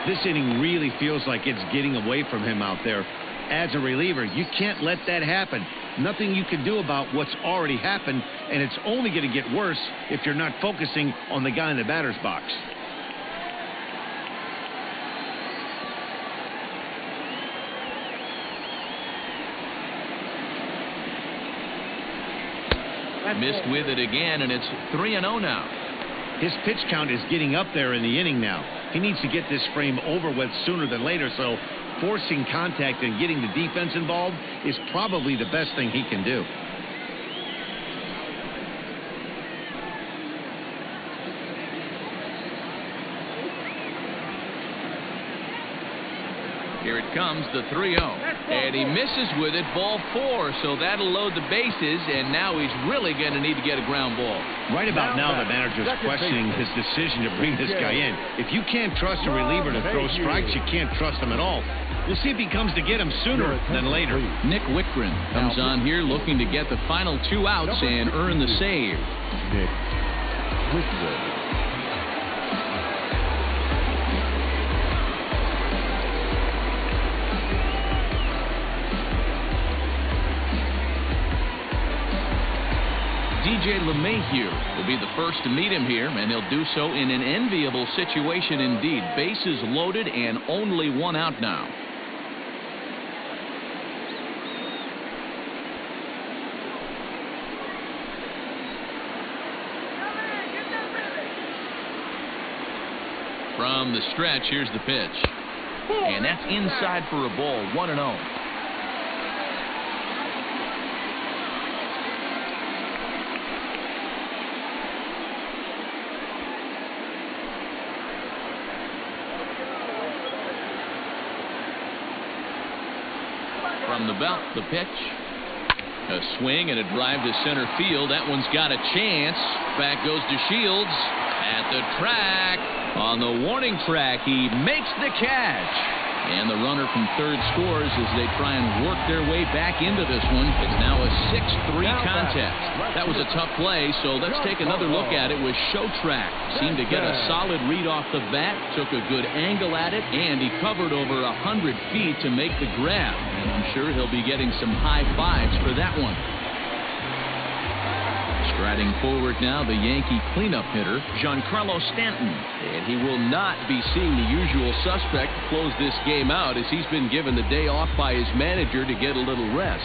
This inning really feels like it's getting away from him out there. As a reliever, you can't let that happen. Nothing you can do about what's already happened, and it's only going to get worse if you're not focusing on the guy in the batter's box. Missed with it again, and it's 3-0 now. His pitch count is getting up there in the inning now. He needs to get this frame over with sooner than later, so forcing contact and getting the defense involved is probably the best thing he can do. Here it comes, the 3-0. And he misses with it, ball 4, so that'll load the bases, and now he's really going to need to get a ground ball. Right about now, the manager's questioning his decision to bring this guy in. If you can't trust a reliever to throw strikes, you can't trust him at all. We'll see if he comes to get him sooner than later. Nick Wickren comes on here looking to get the final 2 outs and earn the save. Nick Wickren. DJ LeMahieu will be the first to meet him here, and he'll do so in an enviable situation indeed. Bases loaded and only 1 out now. From the stretch, here's the pitch. And that's inside for a ball, 1-0. From the belt, the pitch. A swing and a drive to center field. That one's got a chance. Back goes DeShields at the track. On the warning track, he makes the catch. And the runner from third scores as they try and work their way back into this one. It's now a 6-3 contest. That was a tough play, so let's take another look at it with Showtrack. Seemed to get a solid read off the bat, took a good angle at it, and he covered over 100 feet to make the grab. And I'm sure he'll be getting some high fives for that one. Striding forward now, the Yankee cleanup hitter, Giancarlo Stanton. And he will not be seeing the usual suspect close this game out, as he's been given the day off by his manager to get a little rest.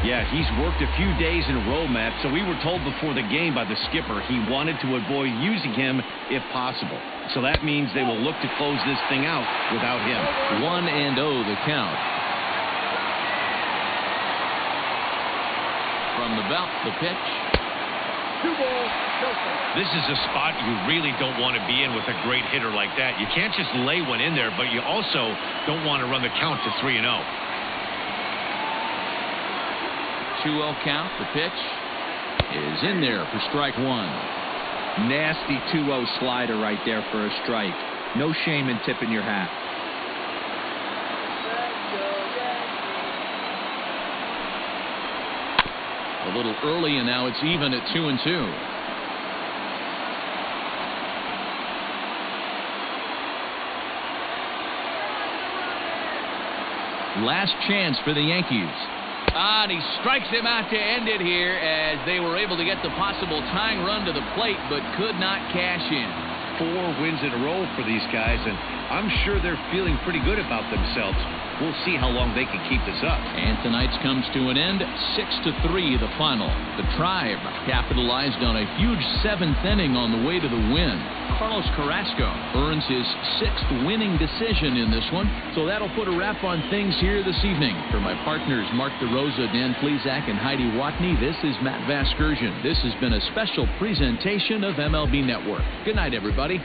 Yeah, he's worked a few days in a row, Matt, so we were told before the game by the skipper he wanted to avoid using him if possible. So that means they will look to close this thing out without him. 1-0 the count. From the belt, the pitch. This is a spot you really don't want to be in with a great hitter like that. You can't just lay one in there, but you also don't want to run the count to 3-0. 2-0 count, the pitch. is in there for strike one. Nasty 2-0 slider right there for a strike. No shame in tipping your hat. A little early, and now it's even at 2-2. Last chance for the Yankees. And he strikes him out to end it here as they were able to get the possible tying run to the plate, but could not cash in. 4 wins in a row for these guys, and I'm sure they're feeling pretty good about themselves. We'll see how long they can keep this up. And tonight's comes to an end, 6-3 the final. The Tribe capitalized on a huge 7th inning on the way to the win. Carlos Carrasco earns his 6th winning decision in this one, so that'll put a wrap on things here this evening. For my partners Mark DeRosa, Dan Plesac, and Heidi Watney, this is Matt Vasgersian. This has been a special presentation of MLB Network. Good night, everybody.